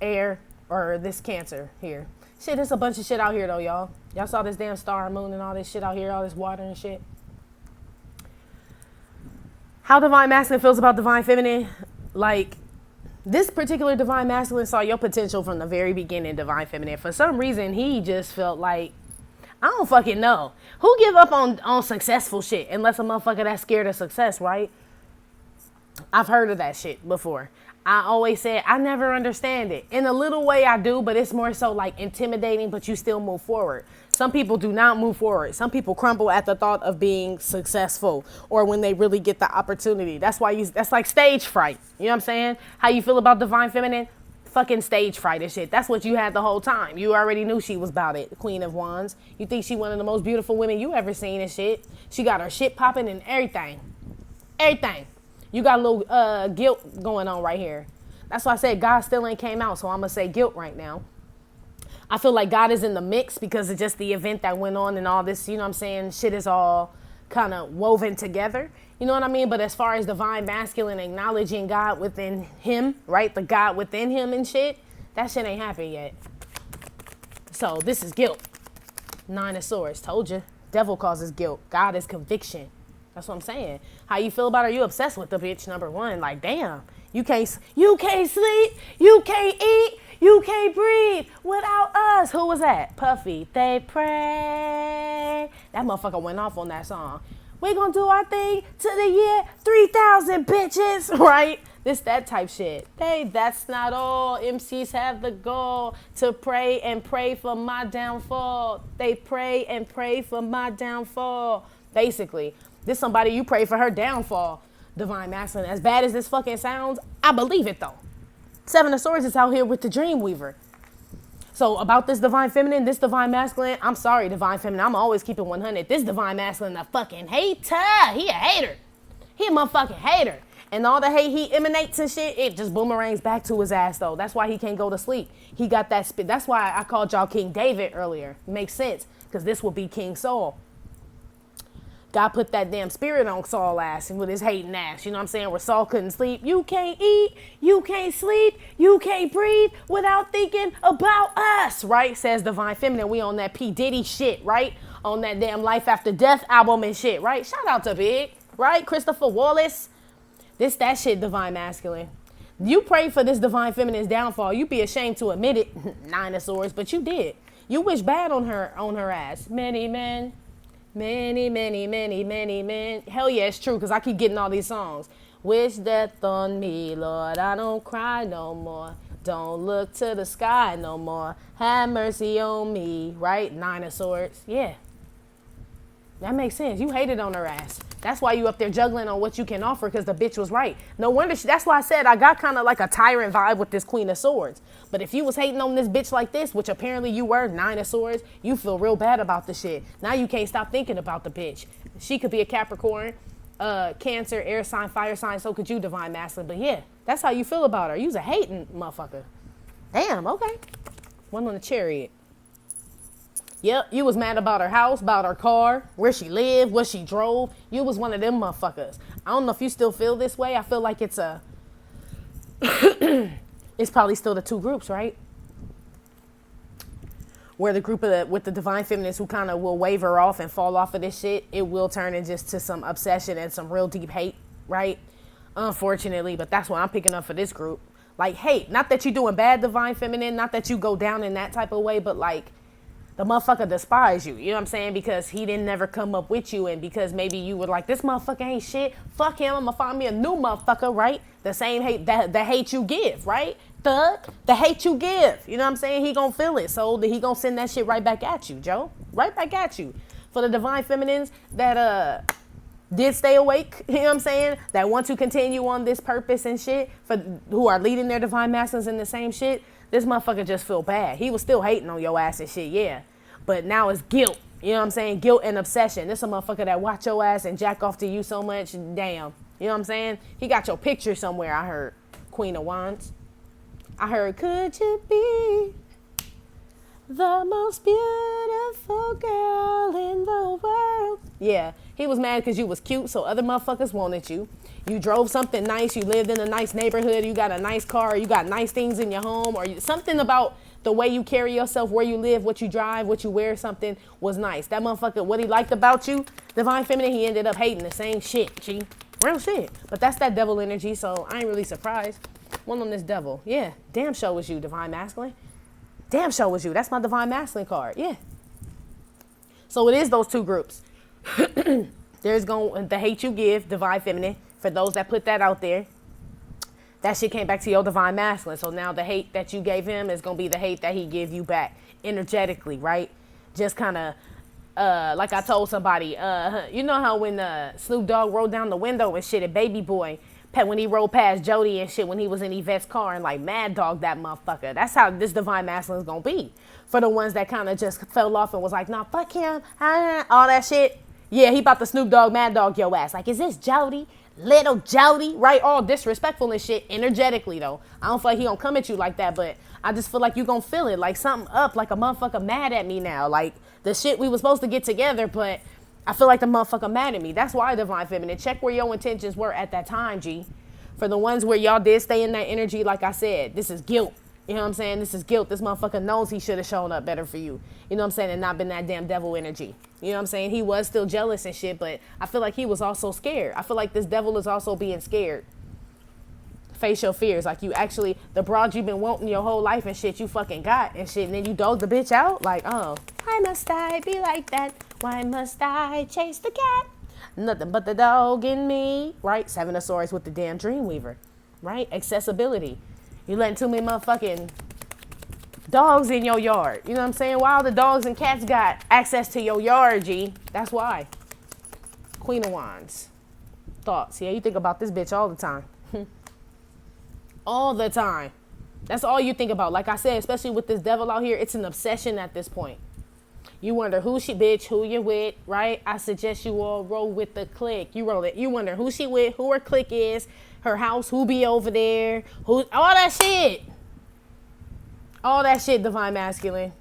air, or this Cancer here. Shit, there's a bunch of shit out here though, y'all. Y'all saw this damn star and moon and all this shit out here, all this water and shit. How divine masculine feels about divine feminine, like, this particular divine masculine saw your potential from the very beginning, divine feminine. For some reason, he just felt like, I don't fucking know. Who give up on successful shit unless a motherfucker that's scared of success, right? I've heard of that shit before. I always said, I never understand it. In a little way I do, but it's more so like intimidating, but you still move forward. Some people do not move forward. Some people crumble at the thought of being successful or when they really get the opportunity. That's like stage fright. You know what I'm saying? How you feel about divine feminine? Fucking stage fright and shit. That's what you had the whole time. You already knew she was about it. Queen of Wands. You think she one of the most beautiful women you ever seen and shit. She got her shit popping and everything. Everything. You got a little guilt going on right here. That's why I said God still ain't came out, so I'm going to say guilt right now. I feel like God is in the mix because of just the event that went on and all this, you know what I'm saying? Shit is all kind of woven together. You know what I mean? But as far as divine masculine acknowledging God within him, right? The God within him and shit, that shit ain't happened yet. So this is guilt. 9 of Swords. Told you. Devil causes guilt. God is conviction. That's what I'm saying. How you feel about her? You obsessed with the bitch, number one. Like, damn, you can't sleep, you can't eat, you can't breathe without us. Who was that? Puffy. They pray. That motherfucker went off on that song. We gonna do our thing to the year 3000, bitches, right? This, that type shit. That's not all. MCs have the goal to pray and pray for my downfall. They pray and pray for my downfall. Basically, this somebody you pray for her downfall. Divine Masculine. As bad as this fucking sounds, I believe it though. Seven of Swords is out here with the Dreamweaver. So about this Divine Feminine, this Divine Masculine, I'm sorry, Divine Feminine, I'm always keeping 100. This Divine Masculine, a fucking hater. He a hater. He a motherfucking hater. And all the hate he emanates and shit, it just boomerangs back to his ass though. That's why he can't go to sleep. He got that spit. That's why I called y'all King David earlier. Makes sense, because this will be King Saul. God put that damn spirit on Saul ass and with his hating ass, you know what I'm saying? Where Saul couldn't sleep. You can't eat, you can't sleep, you can't breathe without thinking about us, right? Says Divine Feminine. We on that P. Diddy shit, right? On that damn Life After Death album and shit, right? Shout out to Big, right? Christopher Wallace. This, that shit, Divine Masculine. You pray for this Divine Feminine's downfall. You be ashamed to admit it, Nine of Swords, but you did. You wish bad on her ass. Many men. Many, many, many, many men. Hell yeah, it's true, because I keep getting all these songs. Wish death on me, Lord. I don't cry no more. Don't look to the sky no more. Have mercy on me, right? Nine of Swords. Yeah. That makes sense. You hated on her ass. That's why you up there juggling on what you can offer, because the bitch was right. No wonder that's why I said I got kind of like a tyrant vibe with this Queen of Swords. But if you was hating on this bitch like this, which apparently you were, Nine of Swords, you feel real bad about the shit. Now you can't stop thinking about the bitch. She could be a Capricorn, Cancer, air sign, fire sign. So could you, Divine Masculine. But yeah, that's how you feel about her. You's a hating motherfucker. Damn, okay. One on the Chariot. Yep, you was mad about her house, about her car, where she lived, what she drove. You was one of them motherfuckers. I don't know if you still feel this way. I feel like it's it's probably still the two groups, right? Where the group with the Divine Feminines who kind of will waver off and fall off of this shit, it will turn in just to some obsession and some real deep hate, right? Unfortunately, but that's what I'm picking up for this group. Like hate, not that you doing bad, Divine Feminine, not that you go down in that type of way, but like, the motherfucker despise you, you know what I'm saying? Because he didn't never come up with you, and because maybe you were like, this motherfucker ain't shit. Fuck him, I'm gonna find me a new motherfucker, right? The same hate, the hate you give, right? Thug, the hate you give. You know what I'm saying? He gonna feel it, so he gonna send that shit right back at you, Joe. Right back at you. For the Divine Feminines that did stay awake, you know what I'm saying? That want to continue on this purpose and shit, for who are leading their Divine Masculines in the same shit, this motherfucker just feel bad. He was still hating on your ass and shit, yeah. But now it's guilt. You know what I'm saying? Guilt and obsession. This a motherfucker that watch your ass and jack off to you so much. Damn. You know what I'm saying? He got your picture somewhere, I heard. Queen of Wands. I heard, could you be the most beautiful girl in the world? Yeah. He was mad because you was cute, so other motherfuckers wanted you. You drove something nice. You lived in a nice neighborhood. You got a nice car. You got nice things in your home. Or something about the way you carry yourself, where you live, what you drive, what you wear, something was nice. That motherfucker, what he liked about you, Divine Feminine, he ended up hating the same shit, G. Real shit. But that's that devil energy, so I ain't really surprised. One on this devil. Yeah. Damn show was you, Divine Masculine. Damn show was you. That's my Divine Masculine card. Yeah. So it is those two groups. There's the hate you give, Divine Feminine, for those that put that out there. That shit came back to your Divine Masculine. So now the hate that you gave him is going to be the hate that he give you back energetically, right? Just kind of, like I told somebody, you know how when Snoop Dogg rolled down the window and shit at Baby Boy, when he rolled past Jody and shit when he was in Yvette's car and like mad dog that motherfucker. That's how this Divine Masculine is going to be. For the ones that kind of just fell off and was like, nah, fuck him, all that shit. Yeah, he about to Snoop Dogg, mad dog your ass. Like, is this Jody? Little Jody, right? All disrespectful and shit energetically though. I don't feel like he gonna come at you like that, but I just feel like you gonna feel it, like something up, like a motherfucker mad at me now. Like the shit we was supposed to get together, but I feel like the motherfucker mad at me. That's why, Divine Feminine, check where your intentions were at that time, G. For the ones where y'all did stay in that energy, like I said, this is guilt. You know what I'm saying? This is guilt. This motherfucker knows he should have shown up better for you. You know what I'm saying? And not been that damn devil energy. You know what I'm saying? He was still jealous and shit, but I feel like he was also scared. I feel like this devil is also being scared. Face your fears. Like you actually, the broad you've been wanting your whole life and shit, you fucking got and shit. And then you dog the bitch out. Like, oh, why must I be like that? Why must I chase the cat? Nothing but the dog in me. Right? Seven of Swords with the damn Dreamweaver. Right? Accessibility. You letting too many motherfucking dogs in your yard. You know what I'm saying? Why all the dogs and cats got access to your yard, G? That's why. Queen of Wands. Thoughts. Yeah, you think about this bitch all the time. All the time. That's all you think about. Like I said, especially with this devil out here, it's an obsession at this point. You wonder who she bitch, who you with, right? I suggest you all roll with the clique. You roll it. You wonder who she with, who her clique is, her house, who be over there, who, all that shit. All that shit, divine masculine.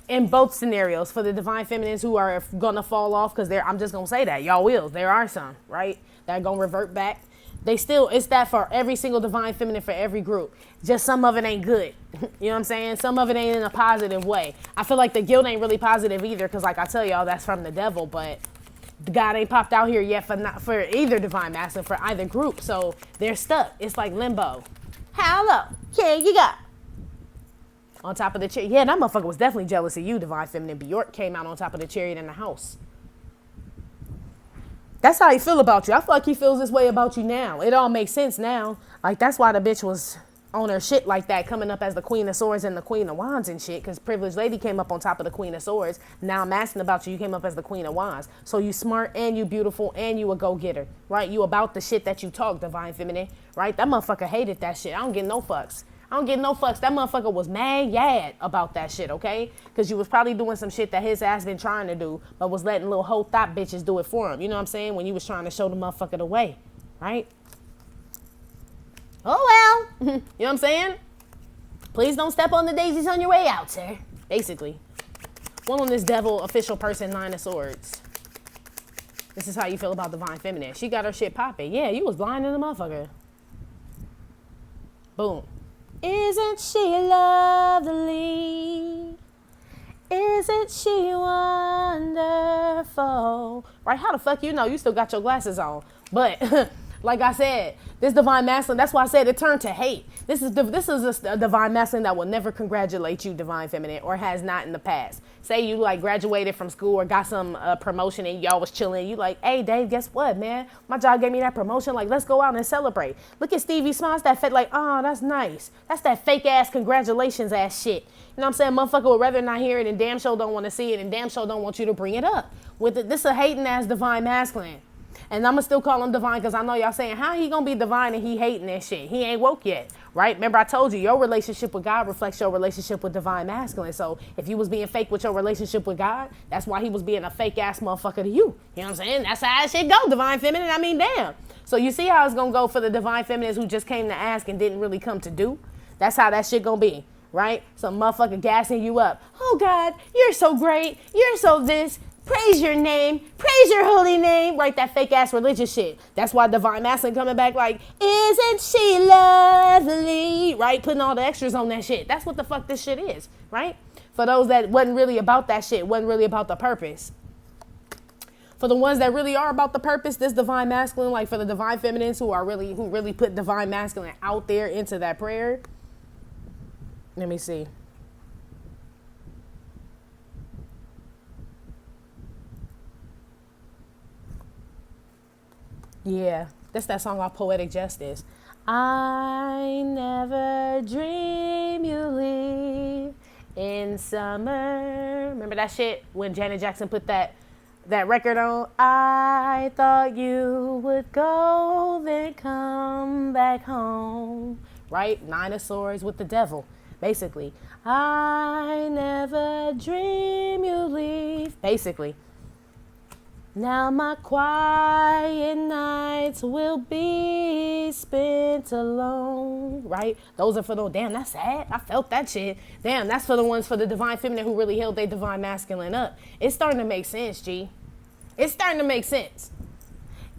In both scenarios, for the divine feminines who are gonna fall off, because I'm just gonna say that, y'all will. There are some, right? That are gonna revert back. They still, it's that for every single divine feminine for every group. Just some of it ain't good. You know what I'm saying? Some of it ain't in a positive way. I feel like the guilt ain't really positive either, because like I tell y'all, that's from the devil, but God ain't popped out here yet for either divine masculine, for either group. So they're stuck. It's like limbo. How low can you go? On top of the chariot. Yeah, that motherfucker was definitely jealous of you, divine feminine. Bjork came out on top of the chariot in the house. That's how he feel about you. I feel like he feels this way about you now. It all makes sense now. Like, that's why the bitch was on her shit like that, coming up as the Queen of Swords and the Queen of Wands and shit, because Privileged Lady came up on top of the Queen of Swords. Now I'm asking about you. You came up as the Queen of Wands. So you smart and you beautiful and you a go-getter, right? You about the shit that you talk, divine feminine, right? That motherfucker hated that shit. I don't get no fucks. I don't get no fucks. That motherfucker was mad about that shit, okay? Because you was probably doing some shit that his ass been trying to do, but was letting little hoe thought bitches do it for him. You know what I'm saying? When you was trying to show the motherfucker the way, right? Oh, well. You know what I'm saying? Please don't step on the daisies on your way out, sir. Basically. One on this devil official person, 9 of Swords. This is how you feel about divine feminine. She got her shit popping. Yeah, you was blind in the motherfucker. Boom. Isn't she lovely? Isn't she wonderful? Right? How the fuck you know? You still got your glasses on. But like I said, this divine masculine, that's why I said it turned to hate. This is a divine masculine that will never congratulate you, divine feminine, or has not in the past. Say you like graduated from school or got some promotion and y'all was chilling. You like, hey Dave, guess what, man? My job gave me that promotion. Like, let's go out and celebrate. Look at Stevie Smiles, that fake, like, oh, that's nice. That's that fake ass congratulations ass shit. You know what I'm saying? Motherfucker would rather not hear it and damn sure don't want to see it and damn sure don't want you to bring it up. With it, this a hating ass divine masculine. And I'm going to still call him divine because I know y'all saying, how he going to be divine and he hating that shit? He ain't woke yet, right? Remember I told you, your relationship with God reflects your relationship with divine masculine. So if you was being fake with your relationship with God, that's why he was being a fake ass motherfucker to you. You know what I'm saying? That's how that shit go, divine feminine. I mean, damn. So you see how it's going to go for the divine feminines who just came to ask and didn't really come to do? That's how that shit going to be, right? Some motherfucker gassing you up. Oh, God, you're so great. You're so this. Praise your name. Praise your holy name. Right, that fake ass religious shit. That's why divine masculine coming back like, isn't she lovely? Right, putting all the extras on that shit. That's what the fuck this shit is, right? For those that wasn't really about that shit, wasn't really about the purpose. For the ones that really are about the purpose, this divine masculine, like for the divine feminines who really put divine masculine out there into that prayer. Let me see. Yeah, that's that song off Poetic Justice. I never dream you leave in summer. Remember that shit when Janet Jackson put that record on? I thought you would go, then come back home. Right? 9 of Swords with the devil, basically. I never dream you leave. Basically. Now my quiet nights will be spent alone, right? Those are for the, damn, that's sad. I felt that shit. Damn, that's for the ones for the divine feminine who really held their divine masculine up. It's starting to make sense, G. It's starting to make sense.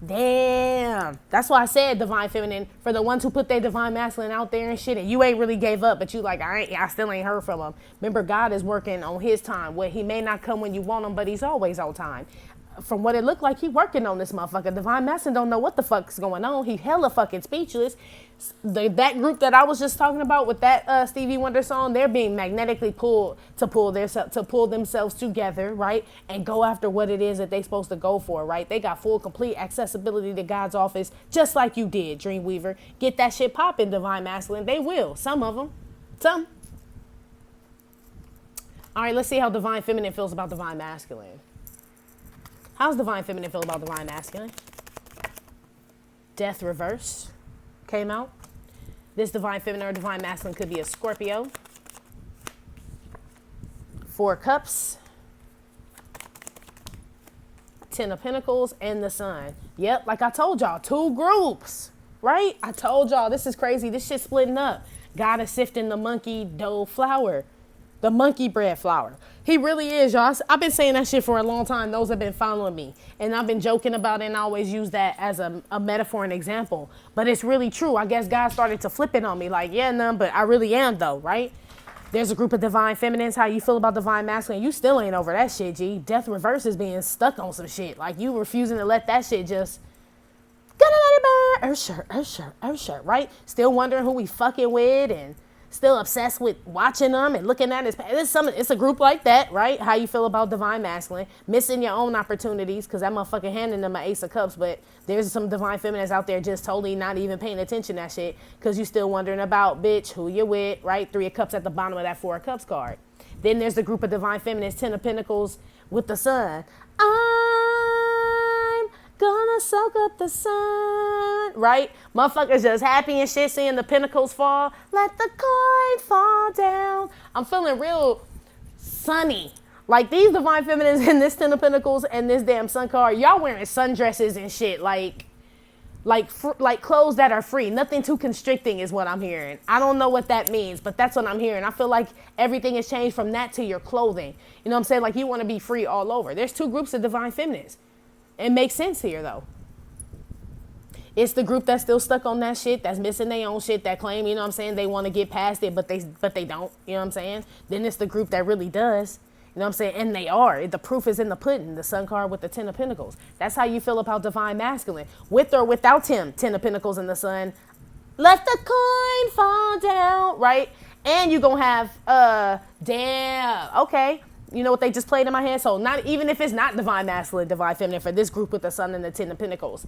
Damn. That's why I said divine feminine for the ones who put their divine masculine out there and shit, and you ain't really gave up, but you like, I still ain't heard from him. Remember, God is working on his time. Where he may not come when you want him, but he's always on time. From what it looked like, he working on this motherfucker. Divine masculine don't know what the fuck's going on. He hella fucking speechless. That group that I was just talking about with that Stevie Wonder song, they're being magnetically pulled to pull themselves together, right, and go after what it is that they supposed to go for, right? They got full, complete accessibility to God's office, just like you did, Dreamweaver. Get that shit popping, divine masculine. They will. Some of them. Some. All right, let's see how divine feminine feels about divine masculine. How's divine feminine feel about divine masculine? Death reverse came out. This divine feminine or divine masculine could be a Scorpio. 4 cups. 10 of Pentacles and the Sun. Yep, like I told y'all, 2 groups, right? I told y'all, this is crazy. This shit splitting up. God is sifting the monkey dough flour. The monkey bread flour. He really is, y'all. I've been saying that shit for a long time. Those have been following me. And I've been joking about it and I always use that as a metaphor and example. But it's really true. I guess God started to flip it on me. Like, yeah, none, but I really am though, right? There's a group of divine feminines. How you feel about divine masculine? You still ain't over that shit, G. Death reverse is being stuck on some shit. Like, you refusing to let that shit just... Gonna let it burn. Ursher, right? Still wondering who we fucking with and... Still obsessed with watching them and looking at his past. It's a group like that, right? How you feel about divine masculine. Missing your own opportunities because that motherfucker handing them an Ace of Cups. But there's some divine feminines out there just totally not even paying attention to that shit because you still wondering about, bitch, who you with, right? 3 of Cups at the bottom of that 4 of Cups card. Then there's the group of divine feminines, 10 of Pentacles with the Sun. I'm gonna soak up the sun, right? Motherfuckers just happy and shit seeing the pentacles fall. Let the coin fall down. I'm feeling real sunny. Like these divine feminines in this 10 of Pentacles and this damn sun card, y'all wearing sundresses and shit, like clothes that are free. Nothing too constricting is what I'm hearing. I don't know what that means, but that's what I'm hearing. I feel like everything has changed from that to your clothing. You know what I'm saying? Like you want to be free all over. There's 2 groups of divine feminines. It makes sense here though. It's the group that's still stuck on that shit, that's missing their own shit, that claim, you know what I'm saying, they want to get past it, but they don't, you know what I'm saying? Then it's the group that really does, you know what I'm saying? And they are. The proof is in the pudding, the Sun card with the 10 of Pentacles. That's how you feel about divine masculine. With or without him, 10 of Pentacles and the Sun. Let the coin fall down, right? And you're going to have, damn, okay. You know what they just played in my head? So not even if it's not divine masculine, divine feminine for this group with the Sun and the 10 of Pentacles.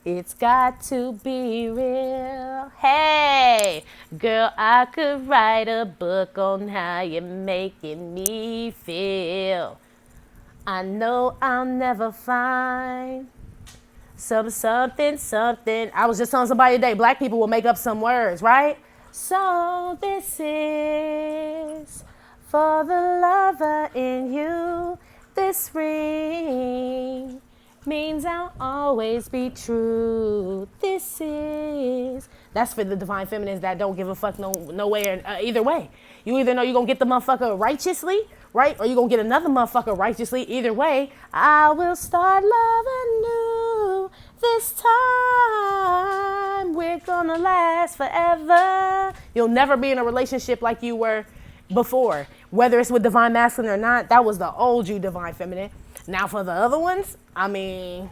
It's got to be real. Hey, girl, I could write a book on how you're making me feel. I know I'll never find something. I was just telling somebody today, black people will make up some words, right? So this is... For the lover in you, this ring means I'll always be true. This is... That's for the divine feminines that don't give a fuck no way or either way. You either know you're going to get the motherfucker righteously, right? Or you're going to get another motherfucker righteously. Either way, I will start loving you this time. We're going to last forever. You'll never be in a relationship like you were before, whether it's with divine masculine or not. That was the old you, divine feminine. Now for the other ones, I mean,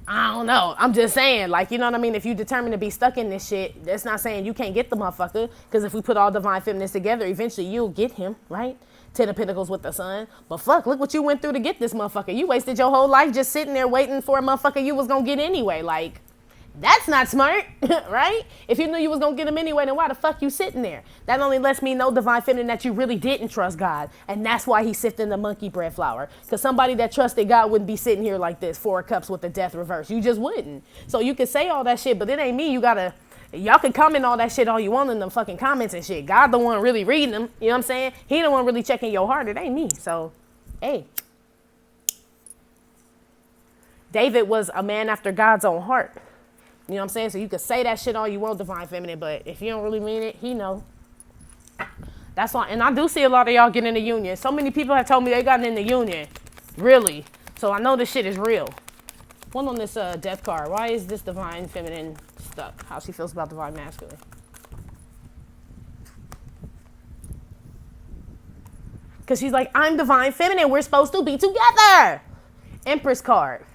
I don't know. I'm just saying, like, you know what I mean? If you determined to be stuck in this shit, that's not saying you can't get the motherfucker, because if we put all divine feminines together, eventually you'll get him, right? 10 of Pentacles with the Sun. But fuck, look what you went through to get this motherfucker. You wasted your whole life just sitting there waiting for a motherfucker you was gonna get anyway. Like, that's not smart, right? If you knew you was going to get him anyway, then why the fuck you sitting there? That only lets me know, divine feminine, that you really didn't trust God. And that's why he's sifting the monkey bread flour. Because somebody that trusted God wouldn't be sitting here like this, 4 of Cups with the Death reverse. You just wouldn't. So you can say all that shit, but it ain't me. Y'all can comment all that shit all you want in the fucking comments and shit. God the one really reading them. You know what I'm saying? He the one really checking your heart. It ain't me. So, hey. David was a man after God's own heart. You know what I'm saying? So you can say that shit all you want, divine feminine, but if you don't really mean it, he know. That's why, and I do see a lot of y'all getting in the union. So many people have told me they got in the union. Really. So I know this shit is real. One on this death card. Why is this divine feminine stuck? How she feels about divine masculine. Because she's like, I'm divine feminine. We're supposed to be together. Empress card.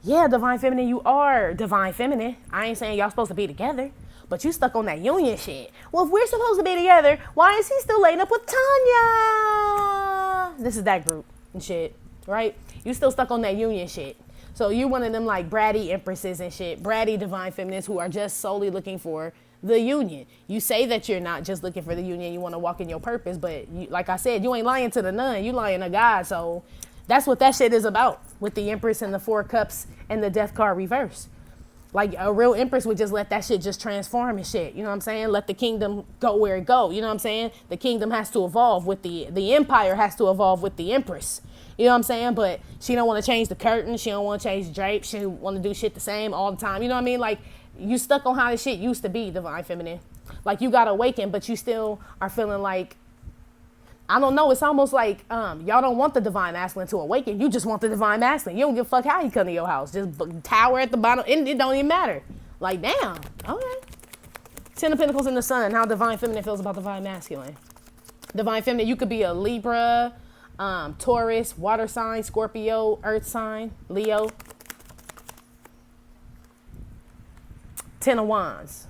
Yeah, divine feminine, you are divine feminine. I ain't saying y'all supposed to be together, but you stuck on that union shit. Well, if we're supposed to be together, why is he still laying up with Tanya? This is that group and shit, right? You still stuck on that union shit. So you one of them like bratty empresses and shit, bratty divine feminines who are just solely looking for the union. You say that you're not just looking for the union, you want to walk in your purpose, but you, like I said, you ain't lying to the nun, you lying to God. So that's what that shit is about with the Empress and the Four Cups and the Death card reverse. Like a real Empress would just let that shit just transform and shit. You know what I'm saying? Let the kingdom go where it go. You know what I'm saying? The kingdom has to evolve with the empire has to evolve with the Empress. You know what I'm saying? But she don't want to change the curtain. She don't want to change the drape. She want to do shit the same all the time. You know what I mean? Like you stuck on how the shit used to be, divine feminine. Like you got awakened, but you still are feeling like, I don't know. It's almost like y'all don't want the divine masculine to awaken. You just want the divine masculine. You don't give a fuck how he come to your house. Just tower at the bottom. It don't even matter. Like, damn. Okay. Ten of Pentacles in the Sun. How divine feminine feels about divine masculine. Divine feminine, you could be a Libra, Taurus, water sign, Scorpio, earth sign, Leo. Ten of Wands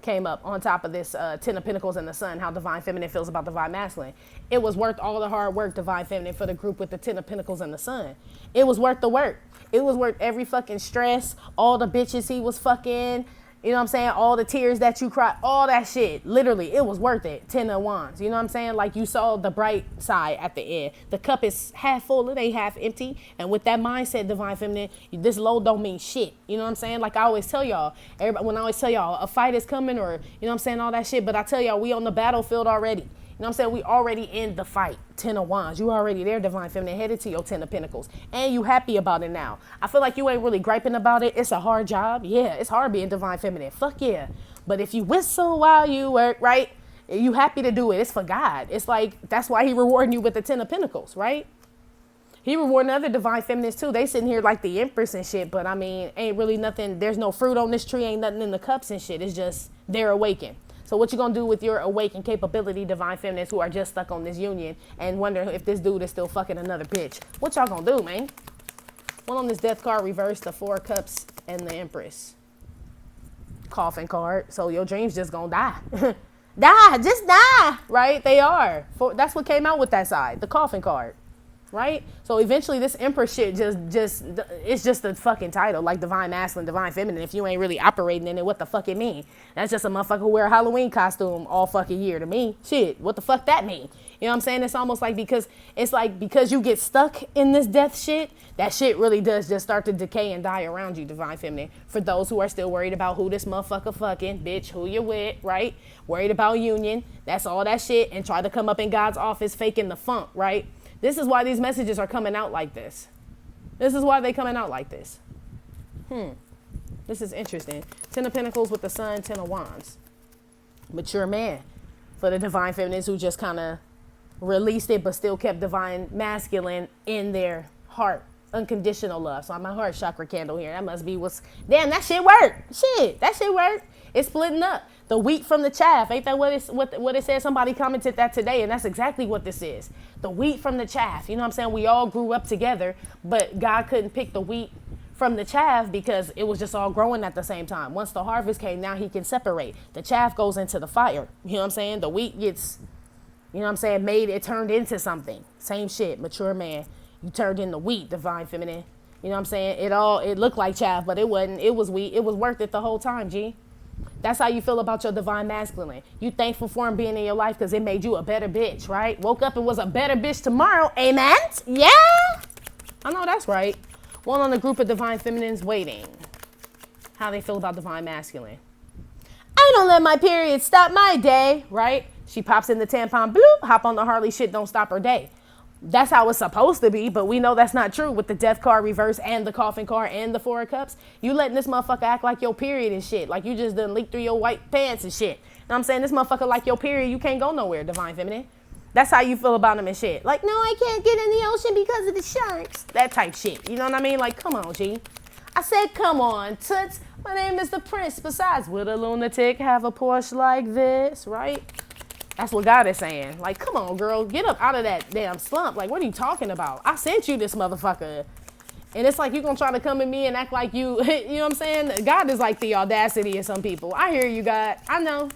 came up on top of this Ten of Pentacles in the Sun, how divine feminine feels about divine masculine. It was worth all the hard work, divine feminine, for the group with the Ten of Pentacles in the Sun. It was worth the work. It was worth every fucking stress, all the bitches he was fucking, you know what I'm saying? All the tears that you cried, all that shit. Literally, it was worth it. Ten of Wands. You know what I'm saying? Like you saw the bright side at the end. The cup is half full, it ain't half empty. And with that mindset, divine feminine, this low don't mean shit. You know what I'm saying? Like I always tell y'all, when I always tell y'all a fight is coming, or you know what I'm saying, all that shit. But I tell y'all, we on the battlefield already. You know what I'm saying? We already in the fight. Ten of Wands. You already there, divine feminine, headed to your Ten of Pentacles. And you happy about it now. I feel like you ain't really griping about it. It's a hard job. Yeah, it's hard being divine feminine. Fuck yeah. But if you whistle while you work, right? You happy to do it. It's for God. It's like, that's why he rewarding you with the Ten of Pentacles, right? He rewarding other divine feminines too. They sitting here like the Empress and shit. But I mean, ain't really nothing. There's no fruit on this tree. Ain't nothing in the cups and shit. It's just they're awakened. So what you gonna do with your awakened capability, divine feminines who are just stuck on this union and wonder if this dude is still fucking another bitch? What y'all gonna do, man? One on this Death card reverse, the Four Cups and the Empress. Coffin card. So your dreams just gonna die. Just die, right? They are. That's what came out with that side, the coffin card, right? So eventually this Empress shit it's just a fucking title, like divine masculine, divine feminine. If you ain't really operating in it, what the fuck it mean? That's just a motherfucker who wear a Halloween costume all fucking year to me. Shit, what the fuck that mean? You know what I'm saying? It's almost like because you get stuck in this death shit, that shit really does just start to decay and die around you, divine feminine. For those who are still worried about who this motherfucker fucking, bitch, who you with, right? Worried about union, that's all that shit, and try to come up in God's office faking the funk, right? This is why these messages are coming out like this. This is why they coming out like this. This is interesting. Ten of Pentacles with the Sun, Ten of Wands. Mature man. For the divine feminines who just kind of released it but still kept divine masculine in their heart. Unconditional love. So my heart chakra candle here. That must be damn, that shit worked. Shit, that shit worked. It's splitting up. The wheat from the chaff. Ain't that what it said? Somebody commented that today, and that's exactly what this is. The wheat from the chaff. You know what I'm saying? We all grew up together, but God couldn't pick the wheat from the chaff because it was just all growing at the same time. Once the harvest came, now he can separate. The chaff goes into the fire. You know what I'm saying? The wheat gets, you know what I'm saying, it turned into something. Same shit, mature man. You turned into wheat, divine feminine. You know what I'm saying? It looked like chaff, but it wasn't. It was wheat. It was worth it the whole time, G. That's how you feel about your divine masculine. You thankful for him being in your life because it made you a better bitch, right? Woke up and was a better bitch tomorrow. Amen? Yeah? I know that's right. One on the group of divine feminines waiting. How they feel about divine masculine. I don't let my period stop my day, right? She pops in the tampon, bloop, hop on the Harley, shit don't stop her day. That's how it's supposed to be, but we know that's not true with the Death card reverse and the coffin card and the Four of Cups. You letting this motherfucker act like your period and shit. Like you just done leaked through your white pants and shit. You know what I'm saying? This motherfucker like your period, you can't go nowhere, divine feminine. That's how you feel about them and shit. Like, no, I can't get in the ocean because of the sharks. That type shit. You know what I mean? Like, come on, G. I said, come on, toots. My name is the Prince. Besides, would a lunatic have a Porsche like this, right? That's what God is saying. Like, come on, girl. Get up out of that damn slump. Like, what are you talking about? I sent you this motherfucker. And it's like you gonna try to come at me and act like you, you know what I'm saying? God is like the audacity of some people. I hear you, God. I know.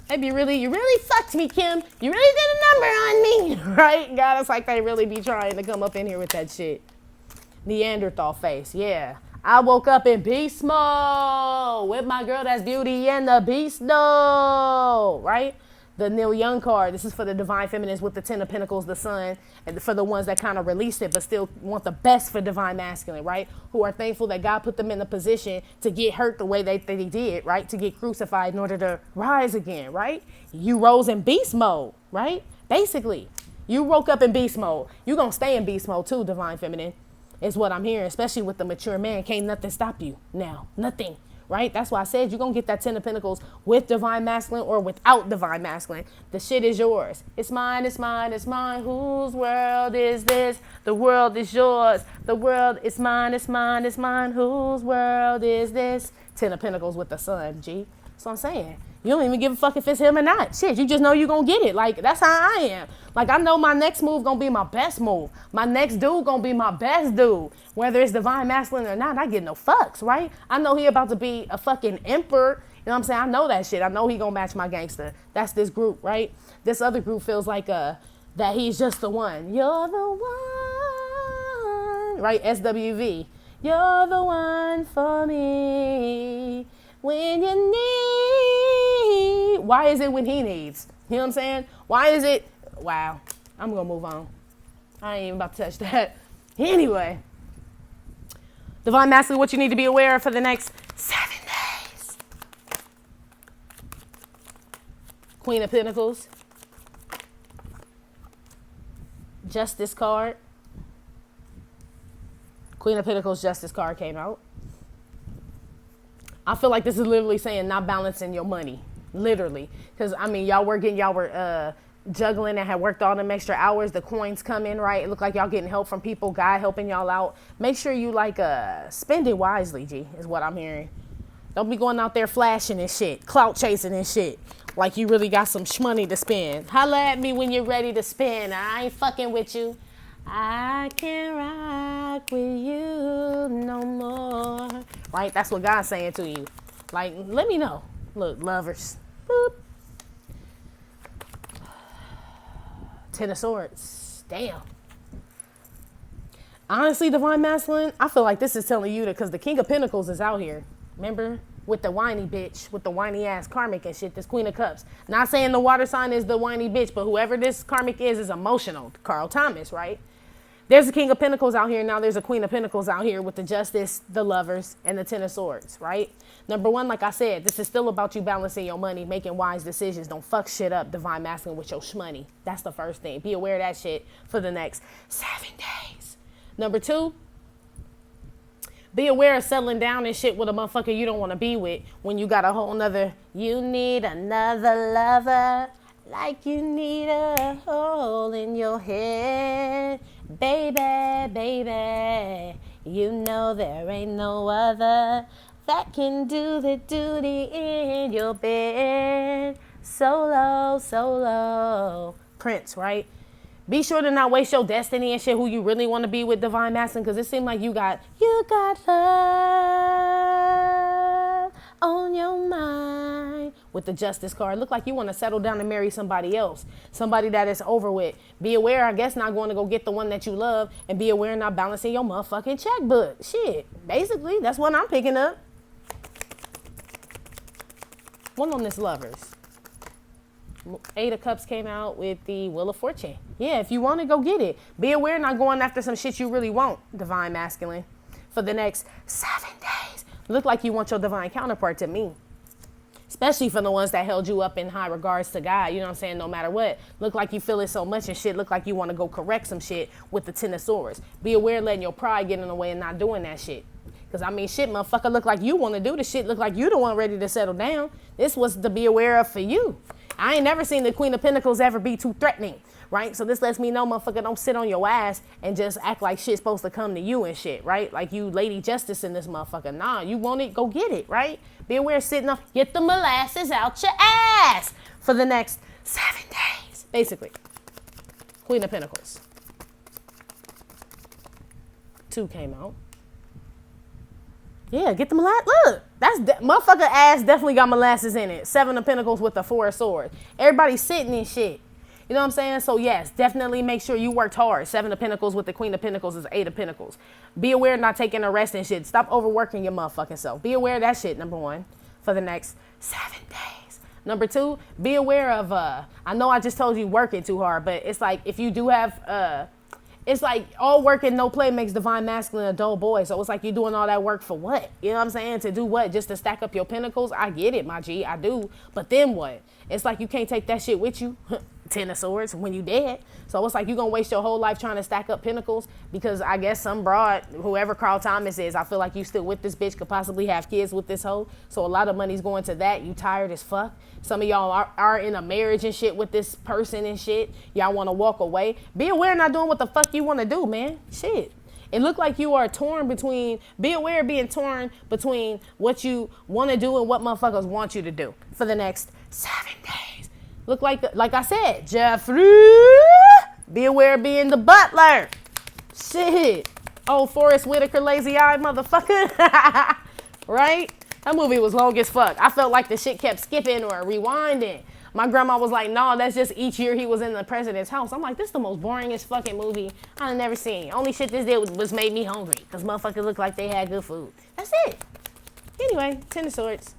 Maybe you really fucked me, Kim. You really did a number on me, right? God, it's like they really be trying to come up in here with that shit. Neanderthal face, yeah. I woke up in beast mode with my girl that's Beauty and the Beast mode, right? The Neil Young card. This is for the Divine Feminines with the Ten of Pentacles, the Sun, and for the ones that kind of released it but still want the best for Divine Masculine, right? Who are thankful that God put them in a position to get hurt the way they did, right? To get crucified in order to rise again, right? You rose in beast mode, right? Basically, you woke up in beast mode. You're going to stay in beast mode too, Divine Feminine, is what I'm hearing, especially with the mature man. Can't nothing stop you now. Nothing. Right? That's why I said you're going to get that Ten of Pentacles with Divine Masculine or without Divine Masculine. The shit is yours. It's mine, it's mine, it's mine. Whose world is this? The world is yours. The world is mine, it's mine, it's mine. Whose world is this? Ten of Pentacles with the Sun, G. That's what I'm saying. You don't even give a fuck if it's him or not. Shit, you just know you're going to get it. Like, that's how I am. Like, I know my next move going to be my best move. My next dude going to be my best dude. Whether it's Divine Masculine or not, I get no fucks, right? I know he about to be a fucking emperor. You know what I'm saying? I know that shit. I know he going to match my gangster. That's this group, right? This other group feels like that he's just the one. You're the one. Right? SWV. You're the one for me. When you need. Why is it when he needs? You know what I'm saying? Why is it? Wow. I'm going to move on. I ain't even about to touch that. Anyway. Divine Masculine, what you need to be aware of for the next 7 days. Queen of Pentacles. Justice card. Queen of Pentacles, Justice card came out. I feel like this is literally saying not balancing your money. Literally. Because, I mean, y'all were juggling and had worked all them extra hours. The coins come in, right? It look like y'all getting help from people. God helping y'all out. Make sure you, spend it wisely, G, is what I'm hearing. Don't be going out there flashing and shit. Clout chasing and shit. Like you really got some shmoney to spend. Holla at me when you're ready to spend. I ain't fucking with you. I can't rock with you no more. Right? That's what God's saying to you. Like, let me know. Look, lovers. Boop. Ten of Swords. Damn. Honestly, Divine Masculine, I feel like this is telling you that because the King of Pentacles is out here. Remember? With the whiny bitch, with the whiny ass karmic and shit, this Queen of Cups. Not saying the water sign is the whiny bitch, but whoever this karmic is emotional. Carl Thomas, right? There's a King of Pentacles out here. Now there's a Queen of Pentacles out here with the Justice, the Lovers, and the Ten of Swords, right? Number one, like I said, this is still about you balancing your money, making wise decisions. Don't fuck shit up, Divine Masculine, with your shmoney. That's the first thing. Be aware of that shit for the next 7 days. Number two, be aware of settling down and shit with a motherfucker you don't want to be with when you got a whole nother, you need another lover like you need a hole in your head. Baby, baby, you know there ain't no other that can do the duty in your bed. Solo, solo. Prince, right? Be sure to not waste your destiny and shit who you really want to be with, Divine Masculine, because it seemed like you got love on your mind with the Justice card. Look like you want to settle down and marry somebody else, somebody that is over with. Be aware, I guess, not going to go get the one that you love, and be aware not balancing your motherfucking checkbook. Shit, basically, that's what I'm picking up. One on this Lovers. 8 of Cups came out with the Wheel of Fortune. Yeah, if you want to, go get it. Be aware not going after some shit you really want, Divine Masculine, for the next 7 days. Look like you want your divine counterpart to me. Especially for the ones that held you up in high regards to God. You know what I'm saying? No matter what. Look like you feel it so much and shit. Look like you want to go correct some shit with the Ten of Swords. Be aware letting your pride get in the way and not doing that shit. Because, I mean, shit, motherfucker, look like you want to do the shit. Look like you the one ready to settle down. This was to be aware of for you. I ain't never seen the Queen of Pentacles ever be too threatening, right? So this lets me know, motherfucker, don't sit on your ass and just act like shit's supposed to come to you and shit, right? Like you Lady Justice in this motherfucker. Nah, you want it, go get it, right? Be aware sitting up, get the molasses out your ass for the next 7 days, basically. Queen of Pentacles. 2 came out. Yeah, get the molasses. Look, that's motherfucker ass definitely got molasses in it. 7 of Pentacles with the 4 of Swords. Everybody's sitting in shit. You know what I'm saying? So yes, definitely make sure you worked hard. 7 of Pentacles with the Queen of Pentacles is 8 of Pentacles. Be aware of not taking a rest and shit. Stop overworking your motherfucking self. Be aware of that shit, number 1, for the next 7 days. Number 2, be aware of, I know I just told you working too hard, but it's like if you do have, it's like all work and no play makes divine masculine a dull boy. So it's like you're doing all that work for what? You know what I'm saying? To do what? Just to stack up your pentacles? I get it, my G. I do. But then what? It's like you can't take that shit with you. 10 of Swords when you dead. So it's like you're going to waste your whole life trying to stack up pentacles because I guess some broad, whoever Carl Thomas is, I feel like you still with this bitch, could possibly have kids with this hoe. So a lot of money's going to that. You tired as fuck. Some of y'all are in a marriage and shit with this person and shit. Y'all want to walk away. Be aware not doing what the fuck you want to do, man. Shit. It looked like you are torn between, be aware of being torn between what you want to do and what motherfuckers want you to do for the next 7 days. Look like I said, Jeffrey, be aware of being the butler. Shit. Oh, Forrest Whitaker, lazy eye motherfucker. Right? That movie was long as fuck. I felt like the shit kept skipping or rewinding. My grandma was like, no, that's just each year he was in the president's house. I'm like, this is the most boringest fucking movie I've never seen. Only shit this did was made me hungry because motherfuckers looked like they had good food. That's it. Anyway, 10 of Swords.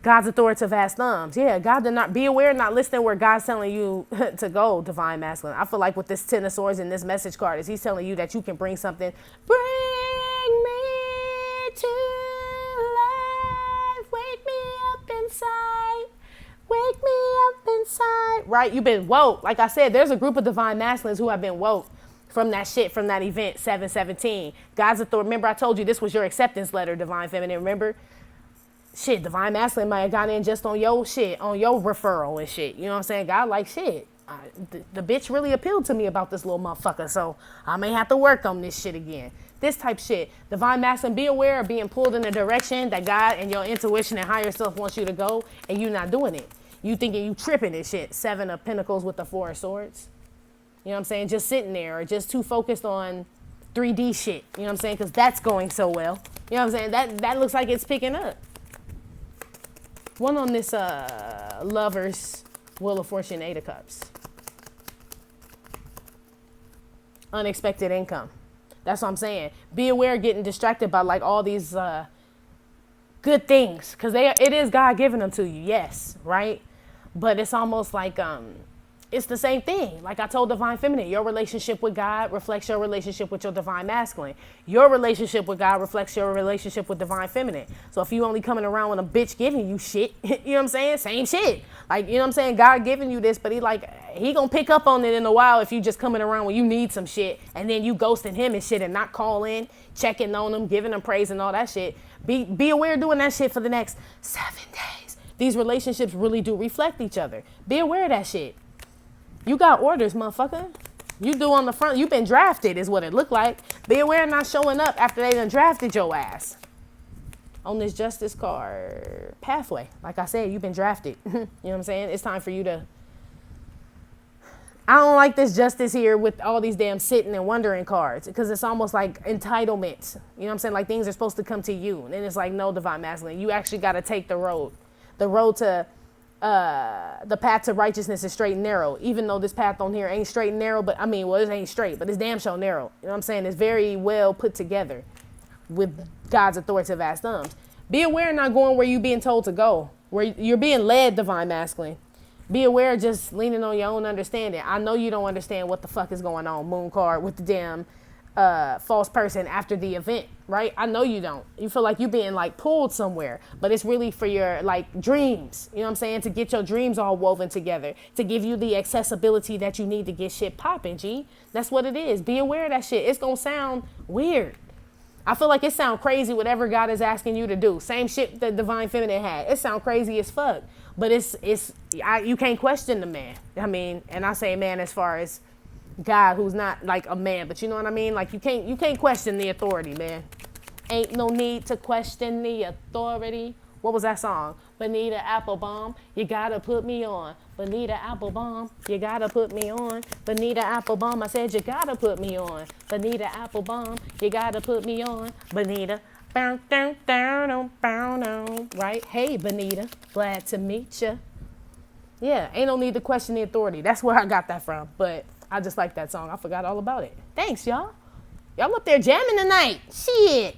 God's authoritative ass thumbs. Yeah, God did not be aware, not listening where God's telling you to go, divine masculine. I feel like with this 10 of Swords and this message card is he's telling you that you can bring something. Bring me to life. Wake me up inside. Wake me up inside. Right? You've been woke. Like I said, there's a group of divine masculines who have been woke from that shit, from that event, 7/17. God's authority. Remember, I told you this was your acceptance letter, divine feminine. Remember? Shit, divine masculine might have gone in just on your shit, on your referral and shit. You know what I'm saying? God like shit. The bitch really appealed to me about this little motherfucker, so I may have to work on this shit again. This type shit. Divine masculine, be aware of being pulled in the direction that God and your intuition and higher self wants you to go, and you not doing it. You thinking you tripping and shit. 7 of Pentacles with the 4 of Swords. You know what I'm saying? Just sitting there or just too focused on 3D shit. You know what I'm saying? Because that's going so well. You know what I'm saying? That looks like it's picking up. One on this Lover's Wheel of Fortune, 8 of Cups. Unexpected income. That's what I'm saying. Be aware of getting distracted by like all these good things. Because it is God giving them to you, yes, right? But it's almost like it's the same thing. Like I told divine feminine, your relationship with God reflects your relationship with your divine masculine. Your relationship with God reflects your relationship with divine feminine. So if you only coming around when a bitch giving you shit, you know what I'm saying? Same shit. Like, you know what I'm saying? God giving you this, but he gonna pick up on it in a while if you just coming around when you need some shit and then you ghosting him and shit and not calling, checking on him, giving him praise and all that shit. Be aware of doing that shit for the next 7 days. These relationships really do reflect each other. Be aware of that shit. You got orders, motherfucker. You do on the front. You been drafted is what it looked like. Be aware of not showing up after they done drafted your ass. On this Justice card, pathway. Like I said, you've been drafted. You know what I'm saying? It's time for you to... I don't like this Justice here with all these damn sitting and wondering cards because it's almost like entitlement. You know what I'm saying? Like things are supposed to come to you. And then it's like, no, divine masculine. You actually got to take the road. The road to... the path to righteousness is straight and narrow, even though this path on here ain't straight and narrow, but I mean, well, it ain't straight, but it's damn sure narrow. You know what I'm saying? It's very well put together with God's authoritative ass thumbs. Be aware not going where you being told to go, where you're being led, divine masculine. Be aware of just leaning on your own understanding. I know you don't understand what the fuck is going on, moon card, with the damn false person after the event, right? I know you don't. You feel like you're being like pulled somewhere, but it's really for your like dreams, you know what I'm saying? To get your dreams all woven together, to give you the accessibility that you need to get shit popping, G. That's what it is. Be aware of that shit. It's gonna sound weird, I feel like it sound crazy whatever God is asking you to do. Same shit that Divine Feminine had. It sound crazy as fuck. But you can't question the man. I mean, and I say man as far as God, who's not like a man, but you know what I mean? Like you can't question the authority, man. Ain't no need to question the authority. What was that song? Bonita Applebomb, you gotta put me on. Bonita Applebomb, you gotta put me on. Bonita Applebomb, I said you gotta put me on. Bonita Applebomb, you gotta put me on. Bonita, bow, down, down, bow, down. Right? Hey, Bonita, glad to meet ya. Yeah, ain't no need to question the authority. That's where I got that from. But I just like that song. I forgot all about it. Thanks, y'all. Y'all up there jamming tonight. Shit.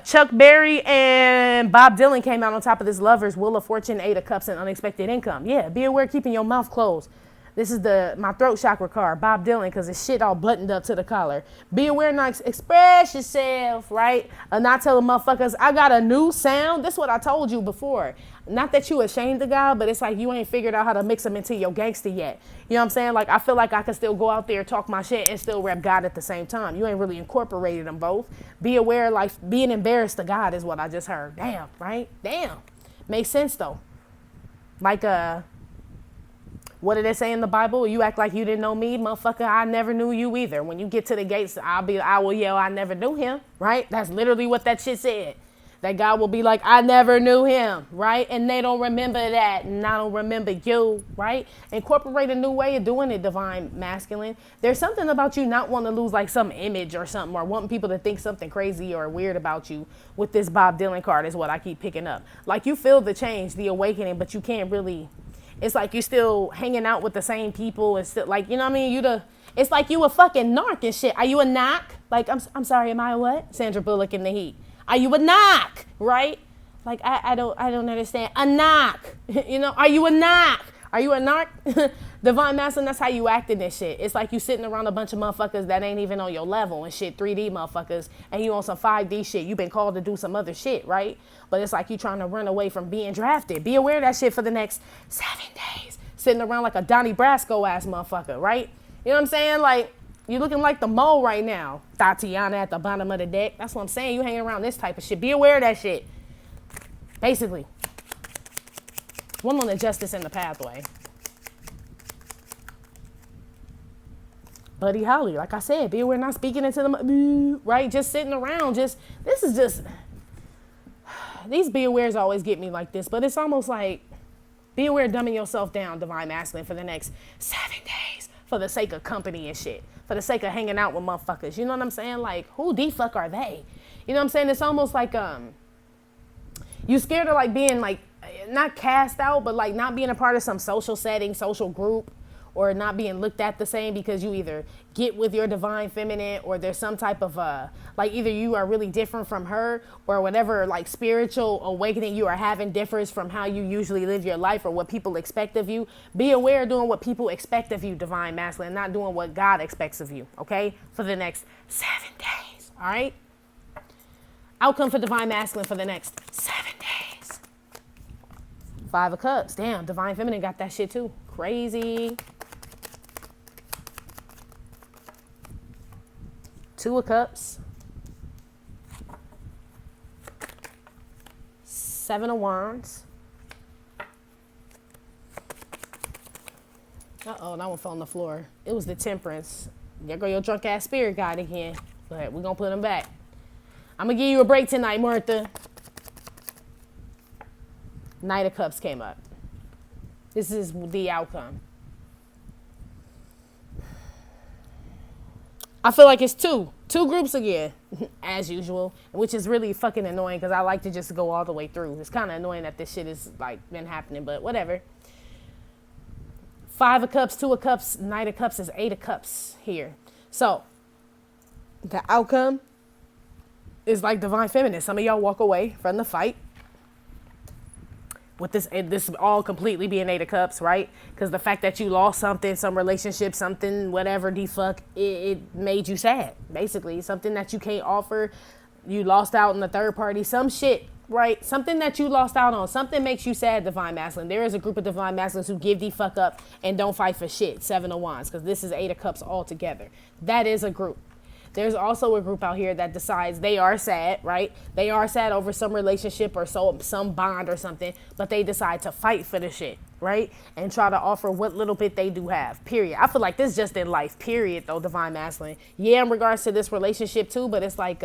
Chuck Berry and Bob Dylan came out on top of this Lovers, Wheel of Fortune, 8 of Cups, and Unexpected Income. Yeah, be aware keeping your mouth closed. This is my throat chakra card, Bob Dylan, because his shit all buttoned up to the collar. Be aware not express yourself, right? Not telling motherfuckers, I got a new sound. This is what I told you before. Not that you ashamed of God, but it's like you ain't figured out how to mix them into your gangster yet. You know what I'm saying? Like, I feel like I can still go out there, talk my shit, and still rep God at the same time. You ain't really incorporated them both. Be aware, like, being embarrassed to God is what I just heard. Damn, right? Damn. Makes sense, though. Like, what did it say in the Bible? You act like you didn't know me, motherfucker. I never knew you either. When you get to the gates, I will yell, I never knew him, right? That's literally what that shit said. That God will be like, I never knew him, right? And they don't remember that, and I don't remember you, right? Incorporate a new way of doing it, Divine Masculine. There's something about you not wanting to lose like some image or something, or wanting people to think something crazy or weird about you with this Bob Dylan card is what I keep picking up. Like you feel the change, the awakening, but you can't really, it's like you're still hanging out with the same people and still like, you know what I mean? It's like you a fucking narc and shit. Are you a knock? Like, I'm sorry, am I a what? Sandra Bullock in The Heat. Are you a knock, right? Like, I don't understand. A knock, you know, are you a knock? Are you a narc? Divine Masculine, that's how you act in this shit. It's like you sitting around a bunch of motherfuckers that ain't even on your level and shit, 3D motherfuckers, and you on some 5D shit. You been called to do some other shit, right? But it's like you trying to run away from being drafted. Be aware of that shit for the next 7 days. Sitting around like a Donnie Brasco ass motherfucker, right? You know what I'm saying? Like, you looking like the mole right now. Tatiana at the bottom of the deck. That's what I'm saying. You hanging around this type of shit. Be aware of that shit. Basically. One on the justice in the pathway. Buddy Holly, like I said, be aware not speaking into the, right? Just sitting around. These be awares always get me like this, but it's almost like, be aware dumbing yourself down, Divine Masculine, for the next 7 days. For the sake of company and shit. For the sake of hanging out with motherfuckers. You know what I'm saying? Like, who the fuck are they? You know what I'm saying? It's almost like, you scared of like being like, not cast out, but like not being a part of some social setting, social group, or not being looked at the same because you either get with your Divine Feminine or there's some type of, like either you are really different from her or whatever like spiritual awakening you are having differs from how you usually live your life or what people expect of you. Be aware of doing what people expect of you, Divine Masculine, not doing what God expects of you, okay? For the next 7 days, all right? Outcome for Divine Masculine for the next 7 days. 5 of Cups. Damn, Divine Feminine got that shit too. Crazy. 2 of Cups. 7 of Wands. Uh-oh, that one fell on the floor. It was the Temperance. There go your drunk ass spirit guide again. But we're going to put him back. I'm going to give you a break tonight, Martha. Knight of Cups came up. This is the outcome. I feel like it's two groups again, as usual, which is really fucking annoying because I like to just go all the way through. It's kind of annoying that this shit is like been happening, but whatever. 5 of Cups, 2 of Cups, Knight of Cups is 8 of Cups here. So the outcome is like Divine Feminine. Some of y'all walk away from the fight with this all completely being 8 of Cups, right? Because the fact that you lost something, some relationship, something, whatever the fuck, it made you sad. Basically, something that you can't offer, you lost out on the third party, some shit, right? Something that you lost out on, something makes you sad, Divine Masculine. There is a group of Divine Masculines who give the fuck up and don't fight for shit, 7 of Wands, because this is 8 of Cups all together. That is a group. There's also a group out here that decides they are sad, right? They are sad over some relationship or some bond or something, but they decide to fight for the shit, right? And try to offer what little bit they do have, period. I feel like this just in life, period, though, divine masculine. Yeah, in regards to this relationship too, but it's like,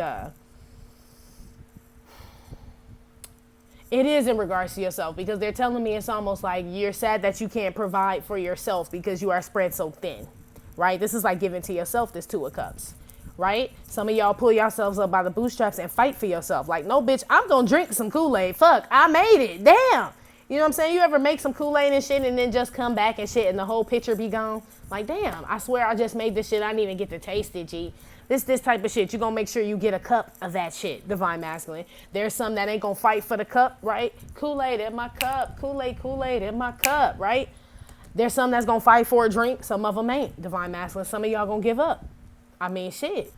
it is in regards to yourself, because they're telling me it's almost like you're sad that you can't provide for yourself because you are spread so thin, right? This is like giving to yourself this Two of Cups, right? Some of y'all pull yourselves up by the bootstraps and fight for yourself. Like, no, bitch, I'm going to drink some Kool-Aid. Fuck, I made it. Damn. You know what I'm saying? You ever make some Kool-Aid and shit and then just come back and shit and the whole picture be gone? Like, damn, I swear I just made this shit. I didn't even get to taste it, G. This type of shit, you're going to make sure you get a cup of that shit, divine masculine. There's some that ain't going to fight for the cup, right? Kool-Aid in my cup. Kool-Aid in my cup, right? There's some that's going to fight for a drink. Some of them ain't, divine masculine. Some of y'all going to give up. I mean, shit.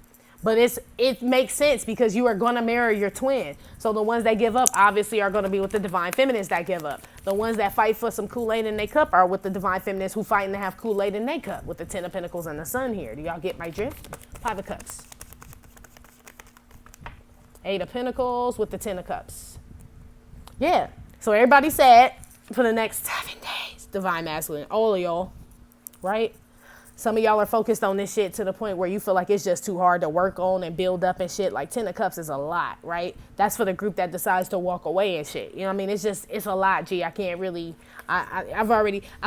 But it makes sense because you are going to mirror your twin. So the ones that give up obviously are going to be with the divine feminines that give up. The ones that fight for some Kool-Aid in their cup are with the divine feminines who fighting to have Kool-Aid in their cup with the Ten of Pentacles and the Sun here. Do y'all get my drift? Five of Cups. Eight of Pentacles with the Ten of Cups. Yeah. So everybody's sad for the next 7 days. Divine masculine. All of y'all. Right? Some of y'all are focused on this shit to the point where you feel like it's just too hard to work on and build up and shit. Like 10 of Cups is a lot, right? That's for the group that decides to walk away and shit. You know what I mean? It's a lot, G. I can't really, I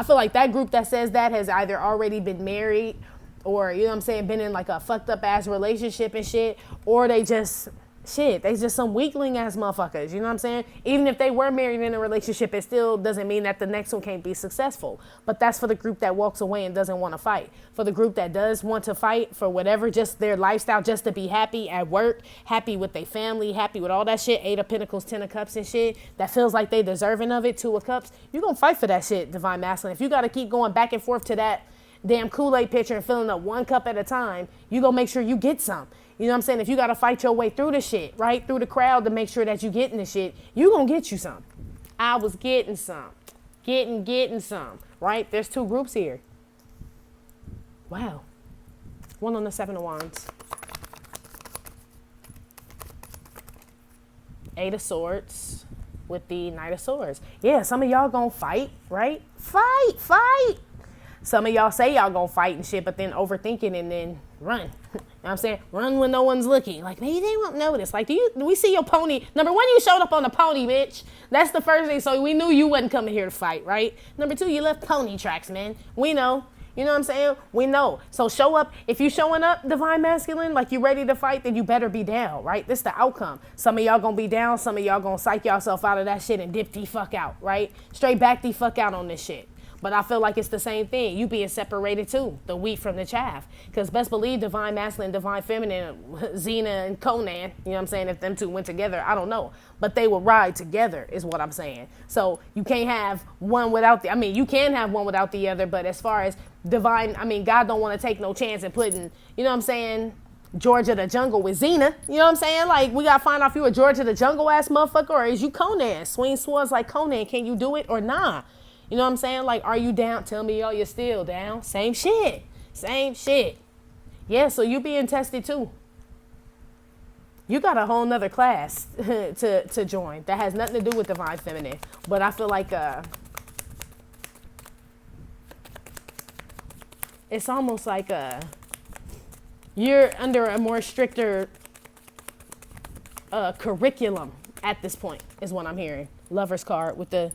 feel like that group that says that has either already been married or, you know what I'm saying, been in like a fucked up ass relationship and shit, or they just some weakling ass motherfuckers, you know what I'm saying? Even if they were married in a relationship, it still doesn't mean that the next one can't be successful. But that's for the group that walks away and doesn't want to fight. For the group that does want to fight for whatever, just their lifestyle, just to be happy at work, happy with their family, happy with all that shit, 8 of Pentacles, 10 of Cups and shit, that feels like they deserving of it, 2 of Cups, you're going to fight for that shit, divine masculine. If you got to keep going back and forth to that damn Kool-Aid pitcher and filling up 1 cup at a time, you going to make sure you get some. You know what I'm saying? If you got to fight your way through the shit, right? Through the crowd to make sure that you getting the shit, you going to get you some. I was getting some. Getting some, right? There's 2 groups here. Wow. 1 on the 7 of Wands. 8 of Swords with the Knight of Swords. Yeah, some of y'all going to fight, right? Fight. Some of y'all say y'all gonna fight and shit, but then overthinking and then run. You know what I'm saying? Run when no one's looking. Like, maybe they won't notice. Like, do we see your pony? Number 1, you showed up on the pony, bitch. That's the first thing. So we knew you wasn't coming here to fight, right? Number 2, you left pony tracks, man. We know. You know what I'm saying? We know. So show up. If you showing up, divine masculine, like you ready to fight, then you better be down, right? This the outcome. Some of y'all gonna be down. Some of y'all gonna psych yourself out of that shit and dip the fuck out, right? Straight back the fuck out on this shit. But I feel like it's the same thing. You being separated too, the wheat from the chaff. Because best believe divine masculine, divine feminine, Xena and Conan, you know what I'm saying? If them 2 went together, I don't know. But they will ride together is what I'm saying. So you can't have one without you can have one without the other. But as far as divine, God don't want to take no chance in putting, you know what I'm saying, Georgia the Jungle with Xena. You know what I'm saying? Like, we got to find out if you a Georgia the Jungle ass motherfucker or is you Conan? Swing swords like Conan. Can you do it or nah? You know what I'm saying? Like, are you down? Tell me, you're still down. Same shit. Yeah, so you being tested too. You got a whole nother class to join that has nothing to do with divine feminine. But I feel like it's almost like you're under a more stricter curriculum at this point is what I'm hearing. Lover's card with the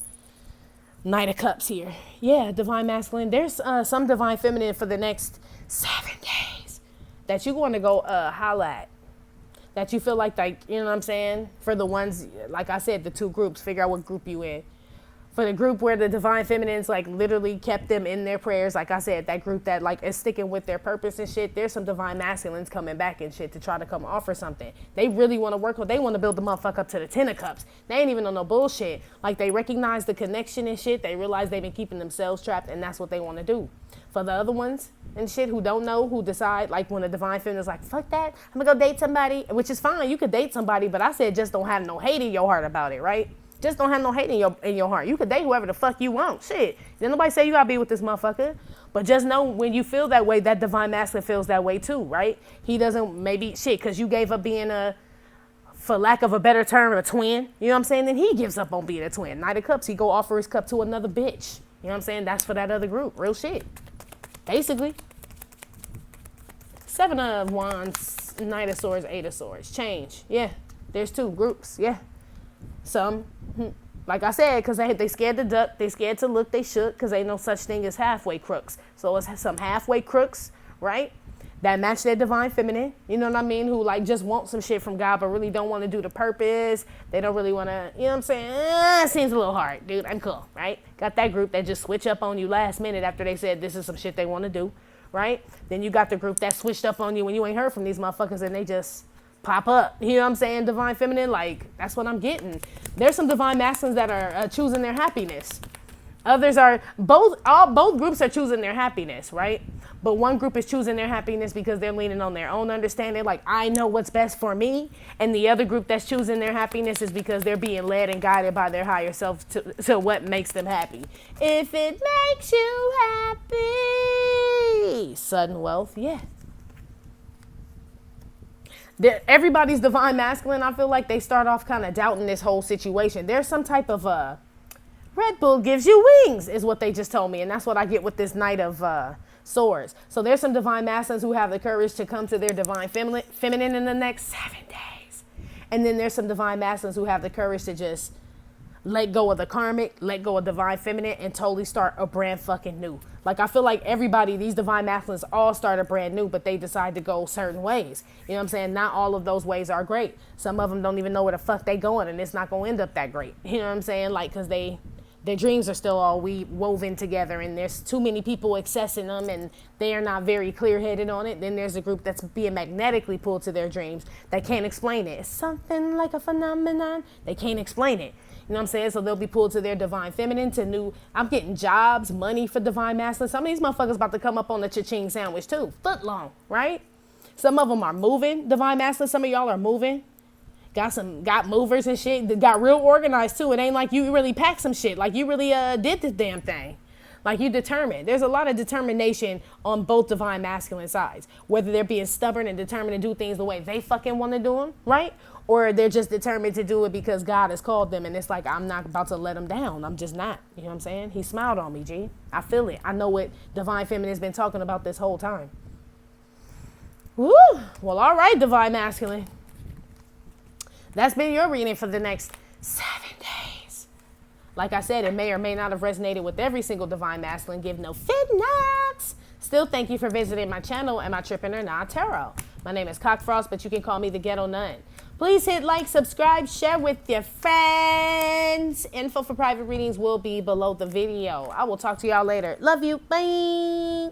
Knight of Cups here. Yeah, divine masculine. There's some divine feminine for the next 7 days that you want to go holla at. That you feel like, you know what I'm saying? For the ones, like I said, the 2 groups, figure out what group you in. For the group where the divine feminines like literally kept them in their prayers, like I said, that group that like is sticking with their purpose and shit, there's some divine masculines coming back and shit to try to come offer something. They really want to work with, they want to build the motherfucker up to the 10 of Cups. They ain't even on no bullshit. Like, they recognize the connection and shit. They realize they've been keeping themselves trapped and that's what they want to do. For the other ones and shit who don't know, who decide, like when a divine feminine is like, fuck that, I'm gonna go date somebody, which is fine. You could date somebody, but I said just don't have no hate in your heart about it, right? Just don't have no hate in your heart. You could date whoever the fuck you want. Shit. Didn't nobody say you gotta be with this motherfucker. But just know when you feel that way, that divine masculine feels that way too, right? He doesn't, maybe, shit, because you gave up being for lack of a better term, a twin. You know what I'm saying? Then he gives up on being a twin. Knight of Cups, he go offer his cup to another bitch. You know what I'm saying? That's for that other group. Real shit. Basically. Seven of Wands, Knight of Swords, Eight of Swords. Change. Yeah. There's two groups. Yeah. Some, like I said, because they scared to duck, they scared to look, they shook, because ain't no such thing as halfway crooks. So it's some halfway crooks, right, that match their divine feminine, you know what I mean, who like just want some shit from God, but really don't want to do the purpose. They don't really want to, you know what I'm saying? It seems a little hard, dude. I'm cool, right? Got that group that just switch up on you last minute after they said this is some shit they want to do, right? Then you got the group that switched up on you when you ain't heard from these motherfuckers and they just pop up. You know what I'm saying? Divine feminine, like, that's what I'm getting. There's some divine masculines that are choosing their happiness. Others are, both groups are choosing their happiness, right? But one group is choosing their happiness because they're leaning on their own understanding, like, I know what's best for me. And the other group that's choosing their happiness is because they're being led and guided by their higher self to what makes them happy. If it makes you happy. Sudden wealth, yeah. Everybody's divine masculine, I feel like they start off kind of doubting this whole situation. There's some type of Red Bull gives you wings is what they just told me. And that's what I get with this Knight of Swords. So there's some divine masculines who have the courage to come to their divine feminine in the next 7 days. And then there's some divine masculines who have the courage to just let go of the karmic, let go of divine feminine, and totally start a brand fucking new. Like, I feel like everybody, these divine masculines all start a brand new, but they decide to go certain ways. You know what I'm saying? Not all of those ways are great. Some of them don't even know where the fuck they going, and it's not going to end up that great. You know what I'm saying? Like, because their dreams are still all woven together, and there's too many people accessing them, and they are not very clear-headed on it. Then there's a group that's being magnetically pulled to their dreams that can't explain it. It's something like a phenomenon. They can't explain it. You know what I'm saying? So they'll be pulled to their divine feminine, to new, I'm getting jobs, money for divine masculine. Some of these motherfuckers about to come up on the cha-ching sandwich too. Foot long, right? Some of them are moving, divine masculine. Some of y'all are moving. Got movers and shit. Got real organized too. It ain't like you really packed some shit. Like you really did this damn thing. Like you determined. There's a lot of determination on both divine masculine sides. Whether they're being stubborn and determined to do things the way they fucking want to do them, right? Or they're just determined to do it because God has called them. And it's like, I'm not about to let them down. I'm just not. You know what I'm saying? He smiled on me, G. I feel it. I know what divine feminine has been talking about this whole time. Woo! Well, all right, divine masculine. That's been your reading for the next 7 days. Like I said, it may or may not have resonated with every single divine masculine. Give no fit nuts. Still, thank you for visiting my channel and my Trippin' or Not Tarot. My name is Cockfrost, but you can call me the Ghetto Nun. Please hit like, subscribe, share with your friends. Info for private readings will be below the video. I will talk to y'all later. Love you. Bye.